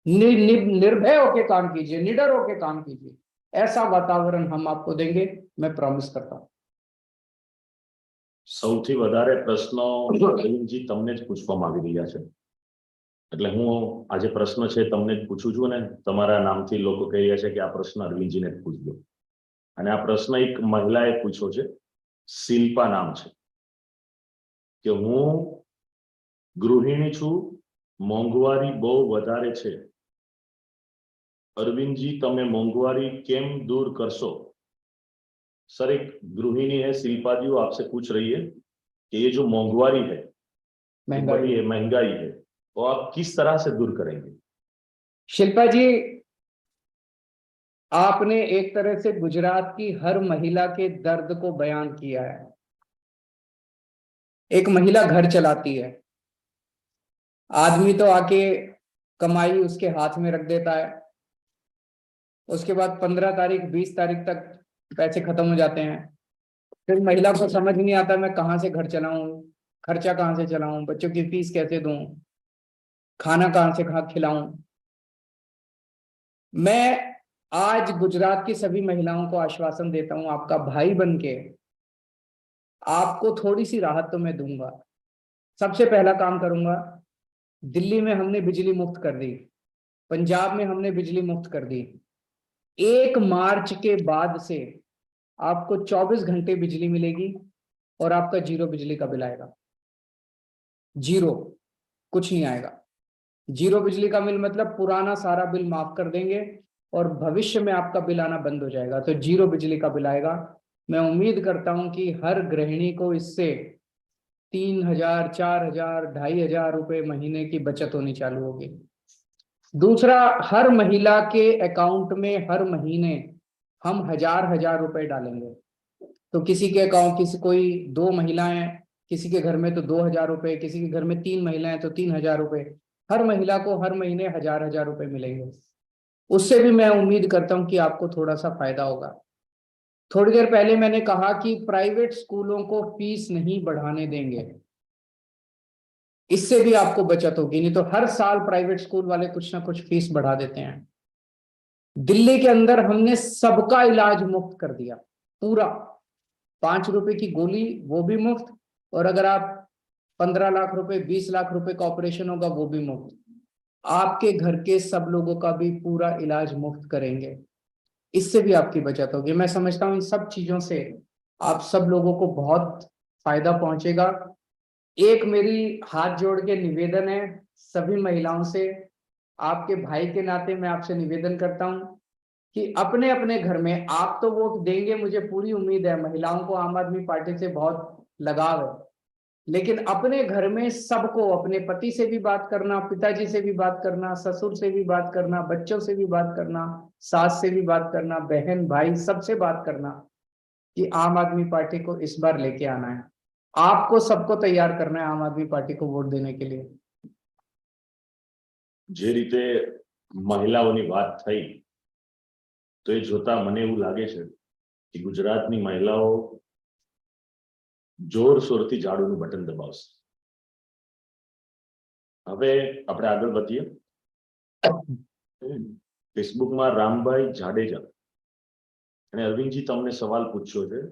निर्भय होके काम कीजिए, निडर होके काम कीजिए, ऐसा वातावरण हम आपको देंगे, मैं प्रॉमिस करता हूं। સૌથી વધારે પ્રશ્નો અરવિંદજી તમને જ પૂછવામાં આવી રહ્યા છે, એટલે હું આ જે પ્રશ્ન છે તમને જ પૂછું છું ને તમારા નામથી લોકો કહી રહ્યા છે કે આ પ્રશ્ન અરવિંદજીને જ પૂછજો. અને આ પ્રશ્ન એક મહિલાએ પૂછ્યો છે, શિલ્પા નામ છે, કે હું ગૃહિણી છું, મોંઘવારી બહુ વધારે છે, અરવિંદજી તમે મોંઘવારી કેમ दूर કરશો? सर एक गृहिणी है शिल्पा जी, वो आपसे पूछ रही है कि ये जो मोंघवारी है, महंगाई है महंगाई है, वो आप किस तरह से दूर करेंगे? शिल्पा जी, आपने एक तरह से गुजरात की हर महिला के दर्द को बयान किया है। एक महिला घर चलाती है, आदमी तो आके कमाई उसके हाथ में रख देता है, उसके बाद 15 तारीख 20 तारीख तक पैसे खत्म हो जाते हैं, फिर महिला को समझ नहीं आता मैं कहाँ से घर चलाऊं, खर्चा कहाँ से चलाऊं, बच्चों की फीस कैसे दूं, खाना कहाँ से खिलाऊं। मैं आज गुजरात की सभी महिलाओं को आश्वासन देता हूं, आपका भाई बनके आपको थोड़ी सी राहत तो मैं दूंगा। सबसे पहला काम करूंगा, दिल्ली में हमने बिजली मुफ्त कर दी, पंजाब में हमने बिजली मुफ्त कर दी। 1 मार्च के बाद से आपको 24 घंटे बिजली मिलेगी और आपका 0 बिजली का बिल आएगा। 0, कुछ नहीं आएगा। 0 बिजली का बिल मतलब पुराना सारा बिल माफ कर देंगे और भविष्य में आपका बिल आना बंद हो जाएगा, तो 0 बिजली का बिल आएगा। मैं उम्मीद करता हूं कि हर गृहिणी को इससे 3,000, 4,000, 2,500 रुपए महीने की बचत होनी चालू होगी। दूसरा, हर महिला के अकाउंट में हर महीने हम 1,000 रुपए डालेंगे। तो किसी के अकाउंट, किसी कोई 2 महिलाएं, किसी के घर में तो 2,000 रुपए, किसी के घर में 3 महिलाएं तो 3,000 रुपए, हर महिला को हर महीने 1,000 रुपए मिलेंगे। उससे भी मैं उम्मीद करता हूं कि आपको थोड़ा सा फायदा होगा। थोड़ी देर पहले मैंने कहा कि प्राइवेट स्कूलों को फीस नहीं बढ़ाने देंगे, इससे भी आपको बचत होगी, नहीं तो हर साल प्राइवेट स्कूल वाले कुछ ना कुछ फीस बढ़ा देते हैं। दिल्ली के अंदर हमने सबका इलाज मुफ्त कर दिया, पूरा। 5 रुपए की गोली वो भी मुफ्त, और अगर आप 15 लाख रुपए, 20 लाख रुपए का ऑपरेशन होगा वो भी मुफ्त। आपके घर के सब लोगों का भी पूरा इलाज मुफ्त करेंगे, इससे भी आपकी बचत होगी। मैं समझता हूं इन सब चीजों से आप सब लोगों को बहुत फायदा पहुंचेगा। एक मेरी हाथ जोड़ के निवेदन है सभी महिलाओं से, आपके भाई के नाते मैं आपसे निवेदन करता हूं कि अपने अपने घर में, आप तो वोट देंगे मुझे पूरी उम्मीद है, महिलाओं को आम आदमी पार्टी से बहुत लगाव है, लेकिन अपने घर में सबको, अपने पति से भी बात करना, पिताजी से भी बात करना, ससुर से भी बात करना, बच्चों से भी बात करना, सास से भी बात करना, बहन भाई सबसे बात करना कि आम आदमी पार्टी को इस बार लेके आना है। आपको सबको तैयार करना है आम आदमी पार्टी को वोट देने के लिए। જે રીતે મહિલાઓની વાત થઈ, તો એ જોતા મને એવું લાગે છે કે ગુજરાતની મહિલાઓ જોરશોરથી ઝાડુનું બટન દબાવશે. હવે આપણે આગળ વધીએ. ફેસબુકમાં રામભાઈ જાડેજા અને અરવિંદજી તમને સવાલ પૂછ્યો છે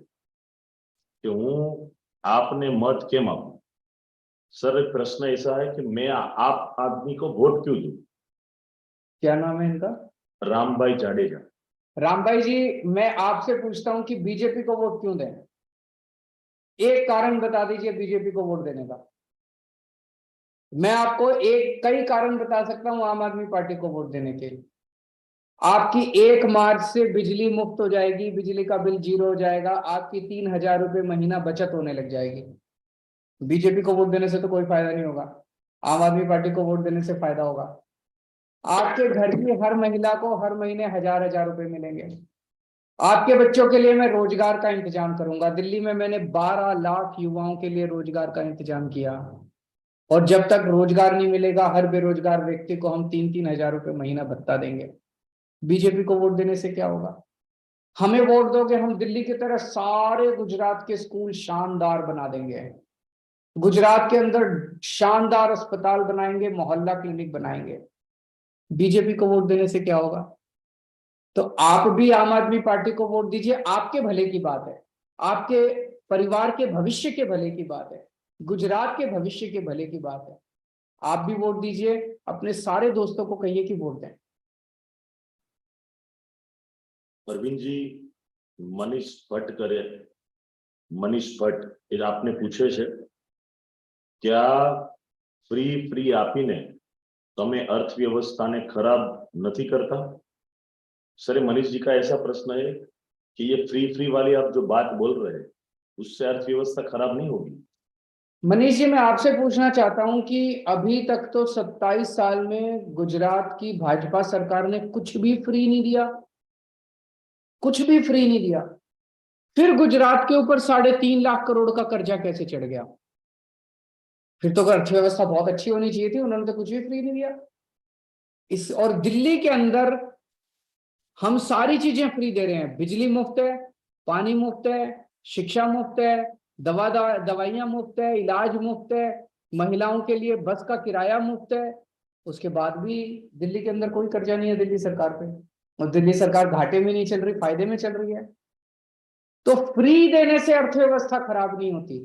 कि हूँ आपने मत केम आपू? सर प्रश्न ऐसा है कि मैं आप आदमी को वोट क्यों दूं? क्या नाम है इनका? रामभाई जाडेजा। रामभाई जी, मैं आपसे पूछता हूं कि बीजेपी को वोट क्यों दें? एक कारण बता दीजिए बीजेपी को वोट देने का। मैं आपको कई कारण बता सकता हूं आम आदमी पार्टी को वोट देने के। आपकी 1 मार्च से बिजली मुफ्त हो जाएगी, बिजली का बिल 0 हो जाएगा, आपकी 3,000 रुपये महीना बचत होने लग जाएगी। बीजेपी को वोट देने से तो कोई फायदा नहीं होगा, आम आदमी पार्टी को वोट देने से फायदा होगा। आपके घर की हर महिला को हर महीने 1,000 रुपए मिलेंगे। आपके बच्चों के लिए मैं रोजगार का इंतजाम करूंगा। दिल्ली में मैंने 12 लाख युवाओं के लिए रोजगार का इंतजाम किया, और जब तक रोजगार नहीं मिलेगा हर बेरोजगार व्यक्ति को हम 3-3 हजार रुपए महीना भत्ता देंगे। बीजेपी को वोट देने से क्या होगा? हमें वोट दोगे, हम दिल्ली की तरह सारे गुजरात के स्कूल शानदार बना देंगे, गुजरात के अंदर शानदार अस्पताल बनाएंगे, मोहल्ला क्लिनिक बनाएंगे। बीजेपी को वोट देने से क्या होगा? तो आप भी आम आदमी पार्टी को वोट दीजिए, आपके भले की बात है, आपके परिवार के भविष्य के भले की बात है, गुजरात के भविष्य के भले की बात है। आप भी वोट दीजिए, अपने सारे दोस्तों को कहिए कि वोट दें। અરવિંદજી, મનીષ ભટ્ટ એ આપને પૂછે છે કે આ फ्री આપીને તમે अर्थव्यवस्था ने खराब नहीं करता? सर, मनीष जी का ऐसा प्रश्न है कि ये फ्री वाली आप जो बात बोल रहे हैं उससे अर्थव्यवस्था खराब नहीं होगी? मनीष जी, मैं आपसे पूछना चाहता हूं कि अभी तक तो 27 साल में गुजरात की भाजपा सरकार ने कुछ भी फ्री नहीं दिया, कुछ भी फ्री नहीं दिया। फिर गुजरात के ऊपर 3.5 लाख करोड़ का कर्जा कैसे चढ़ गया? फिर तो अर्थव्यवस्था बहुत अच्छी होनी चाहिए थी, उन्होंने तो कुछ भी फ्री नहीं दिया। और दिल्ली के अंदर हम सारी चीजें फ्री दे रहे हैं, बिजली मुफ्त है, पानी मुफ्त है, शिक्षा मुफ्त है, दवाइयां मुफ्त है, इलाज मुफ्त है, महिलाओं के लिए बस का किराया मुफ्त है। उसके बाद भी दिल्ली के अंदर कोई कर्जा नहीं है दिल्ली सरकार पे, और दिल्ली सरकार घाटे में नहीं चल रही, फायदे में चल रही है। तो फ्री देने से अर्थव्यवस्था खराब नहीं होती।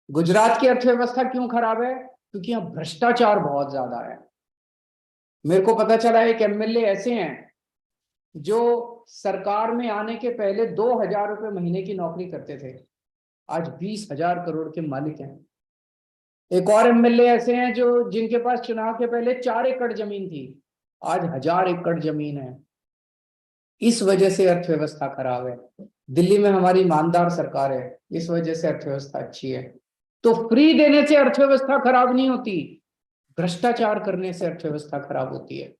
गुजरात की अर्थव्यवस्था क्यों खराब है? क्योंकि यहाँ भ्रष्टाचार बहुत ज्यादा है। मेरे को पता चला एक एमएलए ऐसे हैं जो सरकार में आने के पहले 2,000 रुपए महीने की नौकरी करते थे, आज 20,000 करोड़ के मालिक हैं। एक और एमएलए ऐसे हैं जो जिनके पास चुनाव के पहले 4 एकड़ जमीन थी, आज 1,000 एकड़ जमीन है। इस वजह से अर्थव्यवस्था खराब है। दिल्ली में हमारी ईमानदार सरकार है, इस वजह से अर्थव्यवस्था अच्छी है। तो फ्री देने से अर्थव्यवस्था खराब नहीं होती, भ्रष्टाचार करने से अर्थव्यवस्था खराब होती है।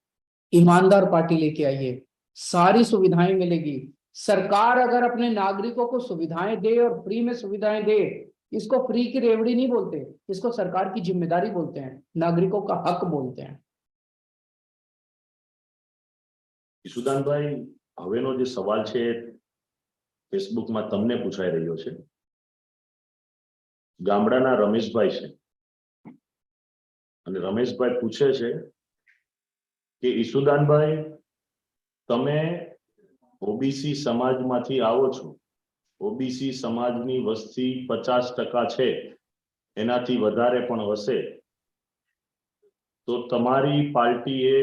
ईमानदार पार्टी लेके आइए, सारी सुविधाएं मिलेगी। सरकार अगर अपने नागरिकों को सुविधाएं दे और फ्री में सुविधाएं दे, इसको फ्री की रेवड़ी नहीं बोलते, इसको सरकार की जिम्मेदारी बोलते हैं, नागरिकों का हक बोलते हैं। ઈશુદાન ભાઈ, હવેનો જે સવાલ છે ફેસબુક માં તમને પૂછાઈ રહ્યો છે। ગામડાના રમેશભાઈ છે અને રમેશભાઈ પૂછે છે કે ઈશુદાનભાઈ, તમે ઓબીસી સમાજમાંથી આવો છો, ઓબીસી સમાજની વસ્તી 50% છે, એનાથી વધારે પણ હશે, તો તમારી પાર્ટીએ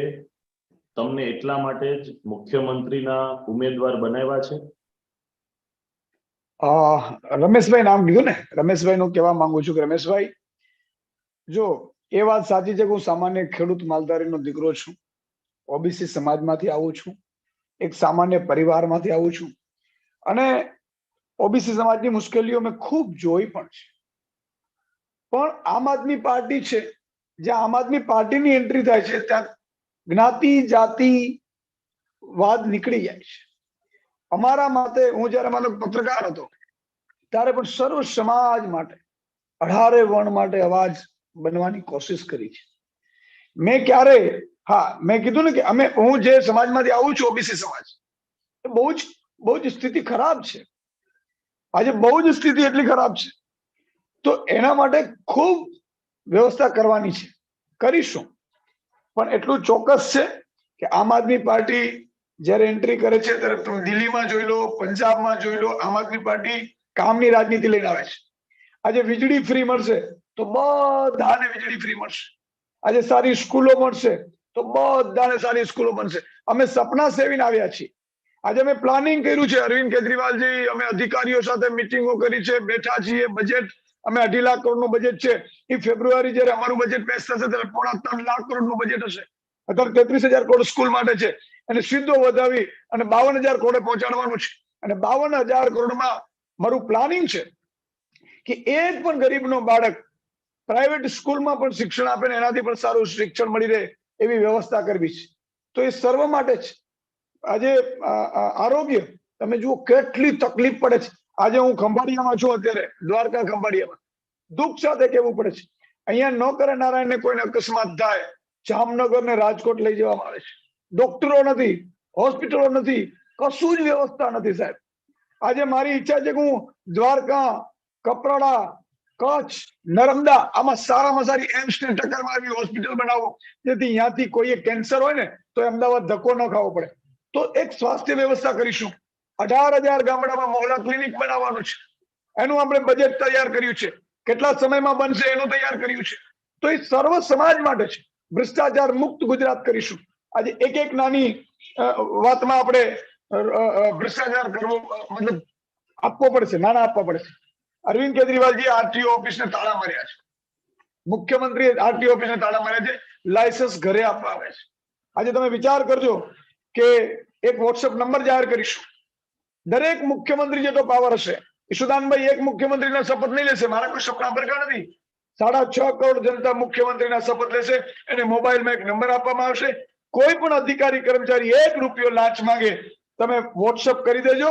તમને એટલા માટે જ મુખ્યમંત્રીના ઉમેદવાર બનાવ્યા છે? રમેશભાઈ નામ કીધું ને, રમેશભાઈ નું કહેવા માંગુ છું કે રમેશભાઈ, જો એ વાત સાચી છે કે હું સામાન્ય ખેડૂત માલધારીનો દીકરો છું, ઓબીસી સમાજમાંથી આવું છું, એક સામાન્ય પરિવારમાંથી આવું છું, અને ઓબીસી સમાજની મુશ્કેલીઓ મેં ખૂબ જોઈ પણ છે। પણ આમ આદમી પાર્ટી છે, જ્યાં આમ આદમી પાર્ટીની એન્ટ્રી થાય છે ત્યાં જ્ઞાતિ જાતિ વાદ નીકળી જાય છે। અમારા માટે, હું જયારે મારો પત્રકાર હતો ત્યારે પણ સર્વ સમાજ માટે, 18 વર્ણ માટે અવાજ બનવાની કોશિશ કરી છે। મેં ક્યારે, હા, મેં કીધું ને કે હું જે સમાજમાંથી આવું છું, ઓબીસી સમાજ, બહુ જ સ્થિતિ ખરાબ છે, આજે બહુ જ સ્થિતિ એટલી ખરાબ છે, તો એના માટે ખૂબ વ્યવસ્થા કરવાની છે, કરીશું। પણ એટલું ચોક્કસ છે કે આમ આદમી પાર્ટી જયારે એન્ટ્રી કરે છે ત્યારે તમે દિલ્હીમાં જોઈ લો, પંજાબમાં જોઈ લો, આમ આદમી પાર્ટી કામની રાજનીતિ લઈને આવે છે। આજે વીજળી ફ્રી મળશે તો બધાને વીજળી ફ્રી મળશે, આજે સારી સ્કૂલો મળશે તો બધાને સારી સ્કૂલો બનશે। અમે સપના સેવીને આવ્યા છીએ, આજે અમે પ્લાનિંગ કર્યું છે અરવિંદ કેજરીવાલજી, અમે અધિકારીઓ સાથે મિટિંગો કરી છે, બેઠા છીએ, બજેટ અમે 2.5 લાખ કરોડનું બજેટ છે. એ ફેબ્રુઆરી જ્યારે અમારું બજેટ પેશ થશે ત્યારે 3.25 લાખ કરોડનું બજેટ હશે. અત્યારે 33,000 કરોડ સ્કૂલ માટે છે અને સીધો વધાવી અને 52,000 કરોડે પહોંચાડવાનું છે. અને 52,000 કરોડમાં મારું પ્લાનિંગ છે કે એક પણ ગરીબનો બાળક પ્રાઇવેટ સ્કૂલમાં પણ શિક્ષણ આપે ને એનાથી પણ સારું શિક્ષણ મળી રહે એવી વ્યવસ્થા કરવી છે. તો એ સર્વ માટે છે. આજે આરોગ્ય તમે જુઓ કેટલી તકલીફ પડે છે. આજે હું ખંભાળિયામાં છું, અત્યારે દ્વારકા ખંભાળિયામાં દુઃખ સાથે કહેવું પડે છે, અહીંયા નોકરે નારાયણને કોઈને અકસ્માત થાય, જામનગર ને રાજકોટ લઈ જવામાં આવે છે. ડોક્ટરો નથી, હોસ્પિટલો નથી, કશું જ વ્યવસ્થા નથી સાહેબ. આજે મારી ઈચ્છા છે કે હું દ્વારકા, કપરાડા, કચ્છ, નર્મદા આમાં સારામાં સારી એમ્સ ને ટક્કરમાં આવી હોસ્પિટલ બનાવો, જેથી અહીંયાથી કોઈએ કેન્સર હોય ને તો અમદાવાદ ધક્કો ન ખાવો પડે. તો એક સ્વાસ્થ્ય વ્યવસ્થા કરીશું. 18,000 ગામડામાં મોહલ્લા ક્લિનિક બનાવવાનું છે. એનું આપણે બજેટ તૈયાર કર્યું છે. કેટલા સમયમાં બનશે એનું તૈયાર કર્યું છે. તો એ સર્વ સમાજ માટે છે. ભ્રષ્ટાચાર મુક્ત ગુજરાત કરીશું. આજે એક નાની વાતમાં આપણે ભ્રષ્ટાચાર કરવો મતલબ આપવો પડશે, નાણાં આપવા પડશે. અરવિંદ કેજરીવાલજી આરટીઓ ઓફિસને તાળા માર્યા છે. મુખ્યમંત્રીએ આરટીઓ ઓફિસને તાળા માર્યા છે. લાયસન્સ ઘરે આપવા આવે છે. આજે તમે વિચાર કરજો કે એક વોટ્સએપ નંબર જાહેર કરીશું. દરેક મુખ્યમંત્રી જેટલો પાવર હશે. ઈશુદાનભાઈ એક મુખ્યમંત્રીના શપથ નહીં લેશે, મારા કોઈ સપના ભરકા નથી. 6.5 કરોડ જનતા મુખ્યમંત્રીના શપથ લેશે. એને મોબાઈલમાં એક નંબર આપવામાં આવશે. કોઈ પણ અધિકારી કર્મચારી 1 રૂપિયો લાંચ માંગે, તમે વોટ્સએપ કરી દેજો,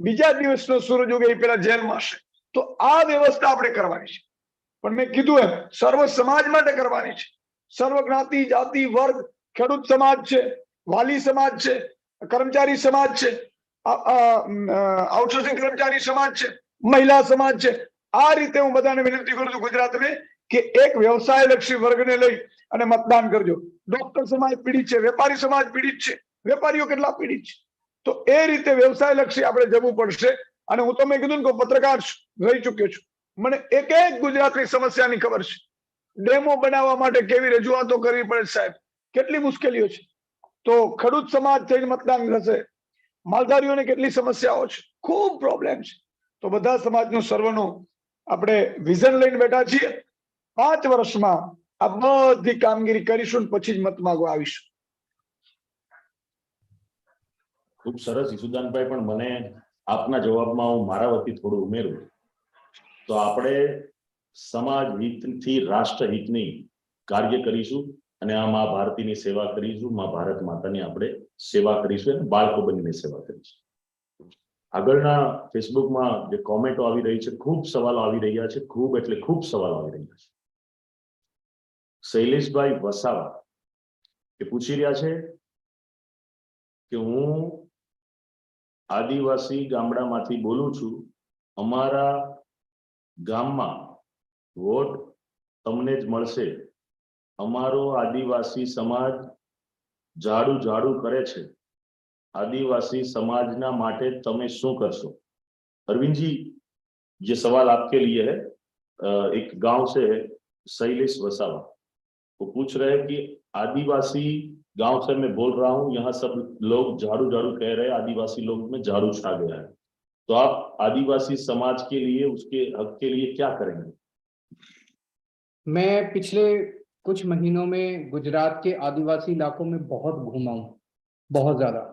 બીજા દિવસનો સૂરજ ઉગે એ પેલા જેલમાં હશે. તો આ વ્યવસ્થા આપણે કરવાની છે. પણ મેં કીધું એમ સર્વ સમાજ માટે કરવાની છે. સર્વ જ્ઞાતિ, જાતિ, વર્ગ, ખેડૂત સમાજ છે, વાલી સમાજ છે, કર્મચારી સમાજ છે, આઉટસોર્સિંગ કર્મચારી સમાજ છે, મહિલા સમાજ છે. આ રીતે હું બધાને વિનંતી કરું છું ગુજરાતને કે એક વ્યવસાય લક્ષી વર્ગને લઈ અને મતદાન કરજો. ડોક્ટર સમાજ પીડિત છે, વેપારી સમાજ પીડિત છે, વેપારીઓ કેટલા પીડિત છે. તો એ રીતે વ્યવસાય લક્ષી આપણે જવું પડશે. અને હું તો મેં કીધું ને કે પત્રકાર રહી ચુક્યો છું, મને એક ગુજરાતની સમસ્યાની ખબર છે. ડેમો બનાવવા માટે કેવી રજૂઆતો કરવી પડે સાહેબ, કેટલી મુશ્કેલીઓ છે. તો ખેડૂત સમાજ થઈને મતદાન થશે. માલધારીઓને કેટલી સમસ્યાઓ છે, ખૂબ પ્રોબ્લેમ છે. તો બધા સમાજનું સર્વનું આપણે વિઝન લઈને બેઠા છીએ. 5 વર્ષમાં આ બધી કામગીરી કરીશું પછી જ મત માંગવા આવીશું. ખૂબ સરસ ઈશુદાનભાઈ, પણ મને આપના જવાબમાં હું મારા વતી થોડું ઉમેરું તો આપણે સમાજ હિતથી રાષ્ટ્ર હિતની કાર્ય કરીશું અને આ મા ભારતીની સેવા કરીશું. મા ભારત માતાની આપણે સેવા કરીશું અને બાળકો બનીને સેવા કરીશું. આગળના ફેસબુકમાં જે કોમેન્ટો આવી રહી છે, ખૂબ સવાલો આવી રહ્યા છે, ખૂબ એટલે ખૂબ સવાલો આવી રહ્યા છે. શૈલેષભાઈ વસાવા એ પૂછી રહ્યા છે કે હું આદિવાસી ગામડામાંથી બોલું છું. અમારા ગામમાં વોટ તમને જ મળશે. અમારો આદિવાસી સમાજ ઝાડુ કરે છે. आदिवासी समाजना माटे तमे शू करशो? अरविंद जी, ये सवाल आपके लिए है। एक गांव से है शैलेश वसावा, वो पूछ रहे हैं कि आदिवासी गांव से मैं बोल रहा हूं, यहाँ सब लोग झाड़ू कह रहे हैं, आदिवासी लोग में झाड़ू छा गया है, तो आप आदिवासी समाज के लिए, उसके हक के लिए क्या करेंगे? मैं पिछले कुछ महीनों में गुजरात के आदिवासी इलाकों में बहुत घूमा हूँ, बहुत ज्यादा।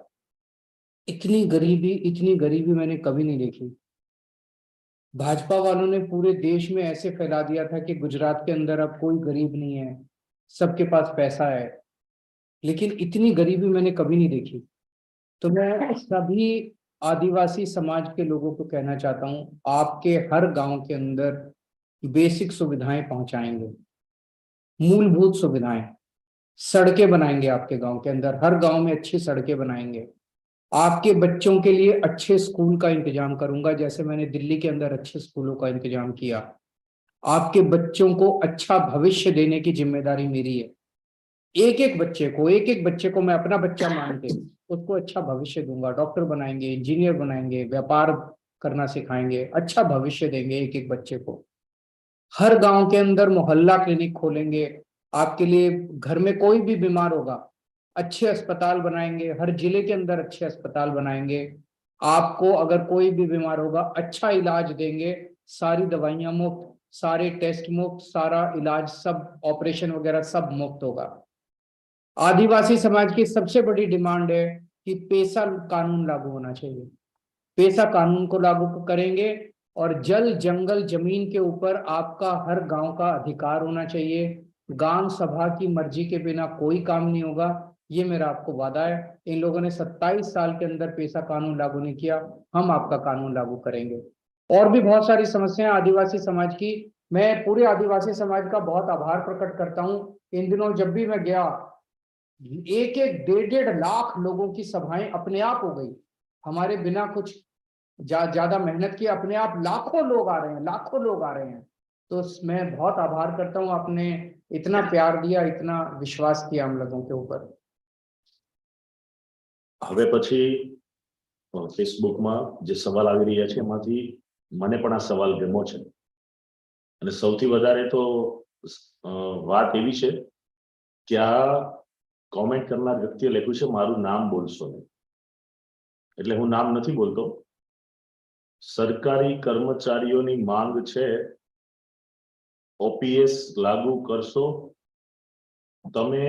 इतनी गरीबी मैंने कभी नहीं देखी। भाजपा वालों ने पूरे देश में ऐसे फैला दिया था कि गुजरात के अंदर अब कोई गरीब नहीं है, सबके पास पैसा है, लेकिन इतनी गरीबी मैंने कभी नहीं देखी। तो मैं सभी आदिवासी समाज के लोगों को कहना चाहता हूँ, आपके हर गांव के अंदर बेसिक सुविधाएं पहुंचाएंगे, मूलभूत सुविधाएं, सड़कें बनाएंगे आपके गांव के अंदर, हर गांव में अच्छी सड़कें बनाएंगे। आपके बच्चों के लिए अच्छे स्कूल का इंतजाम करूंगा, जैसे मैंने दिल्ली के अंदर अच्छे स्कूलों का इंतजाम किया। आपके बच्चों को अच्छा भविष्य देने की जिम्मेदारी मेरी है। एक एक बच्चे को मैं अपना बच्चा मान के उसको अच्छा भविष्य दूंगा। डॉक्टर बनाएंगे, इंजीनियर बनाएंगे, व्यापार करना सिखाएंगे, अच्छा भविष्य देंगे एक एक बच्चे को। हर गांव के अंदर मोहल्ला क्लिनिक खोलेंगे आपके लिए। घर में कोई भी बीमार होगा अच्छे अस्पताल बनाएंगे, हर जिले के अंदर अच्छे अस्पताल बनाएंगे। आपको अगर कोई भी बीमार होगा अच्छा इलाज देंगे, सारी दवाइयां मुफ्त, सारे टेस्ट मुफ्त, सारा इलाज, सब ऑपरेशन वगैरह सब मुफ्त होगा। आदिवासी समाज की सबसे बड़ी डिमांड है कि पेशा कानून लागू होना चाहिए। पेशा कानून को लागू करेंगे और जल जंगल जमीन के ऊपर आपका हर गांव का अधिकार होना चाहिए। ग्राम सभा की मर्जी के बिना कोई काम नहीं होगा, ये मेरा आपको वादा है। इन लोगों ने 27 साल के अंदर पेशा कानून लागू नहीं किया, हम आपका कानून लागू करेंगे। और भी बहुत सारी समस्याएं आदिवासी समाज की, मैं पूरे आदिवासी समाज का बहुत आभार प्रकट करता हूं। इन दिनों जब भी मैं गया, एक एक 1.5 लाख लोगों की सभाएं अपने आप हो गई, हमारे बिना कुछ ज्यादा मेहनत किए अपने आप लाखों लोग आ रहे हैं, लाखों लोग आ रहे हैं। तो मैं बहुत आभार करता हूं, आपने इतना प्यार दिया, इतना विश्वास किया हम लोगों के ऊपर। હવે પછી ફેસબુકમાં જે સવાલ આવી રહ્યા છે એમાંથી મને પણ આ સવાલ ગમ્યો છે અને સૌથી વધારે તો વાત એવી છે કે આ કોમેન્ટ કરનાર વ્યક્તિએ લખ્યું છે મારું નામ બોલશો નહીં, એટલે હું નામ નથી બોલતો। સરકારી કર્મચારીઓની માંગ છે ઓપીએસ લાગુ કરશો તમે।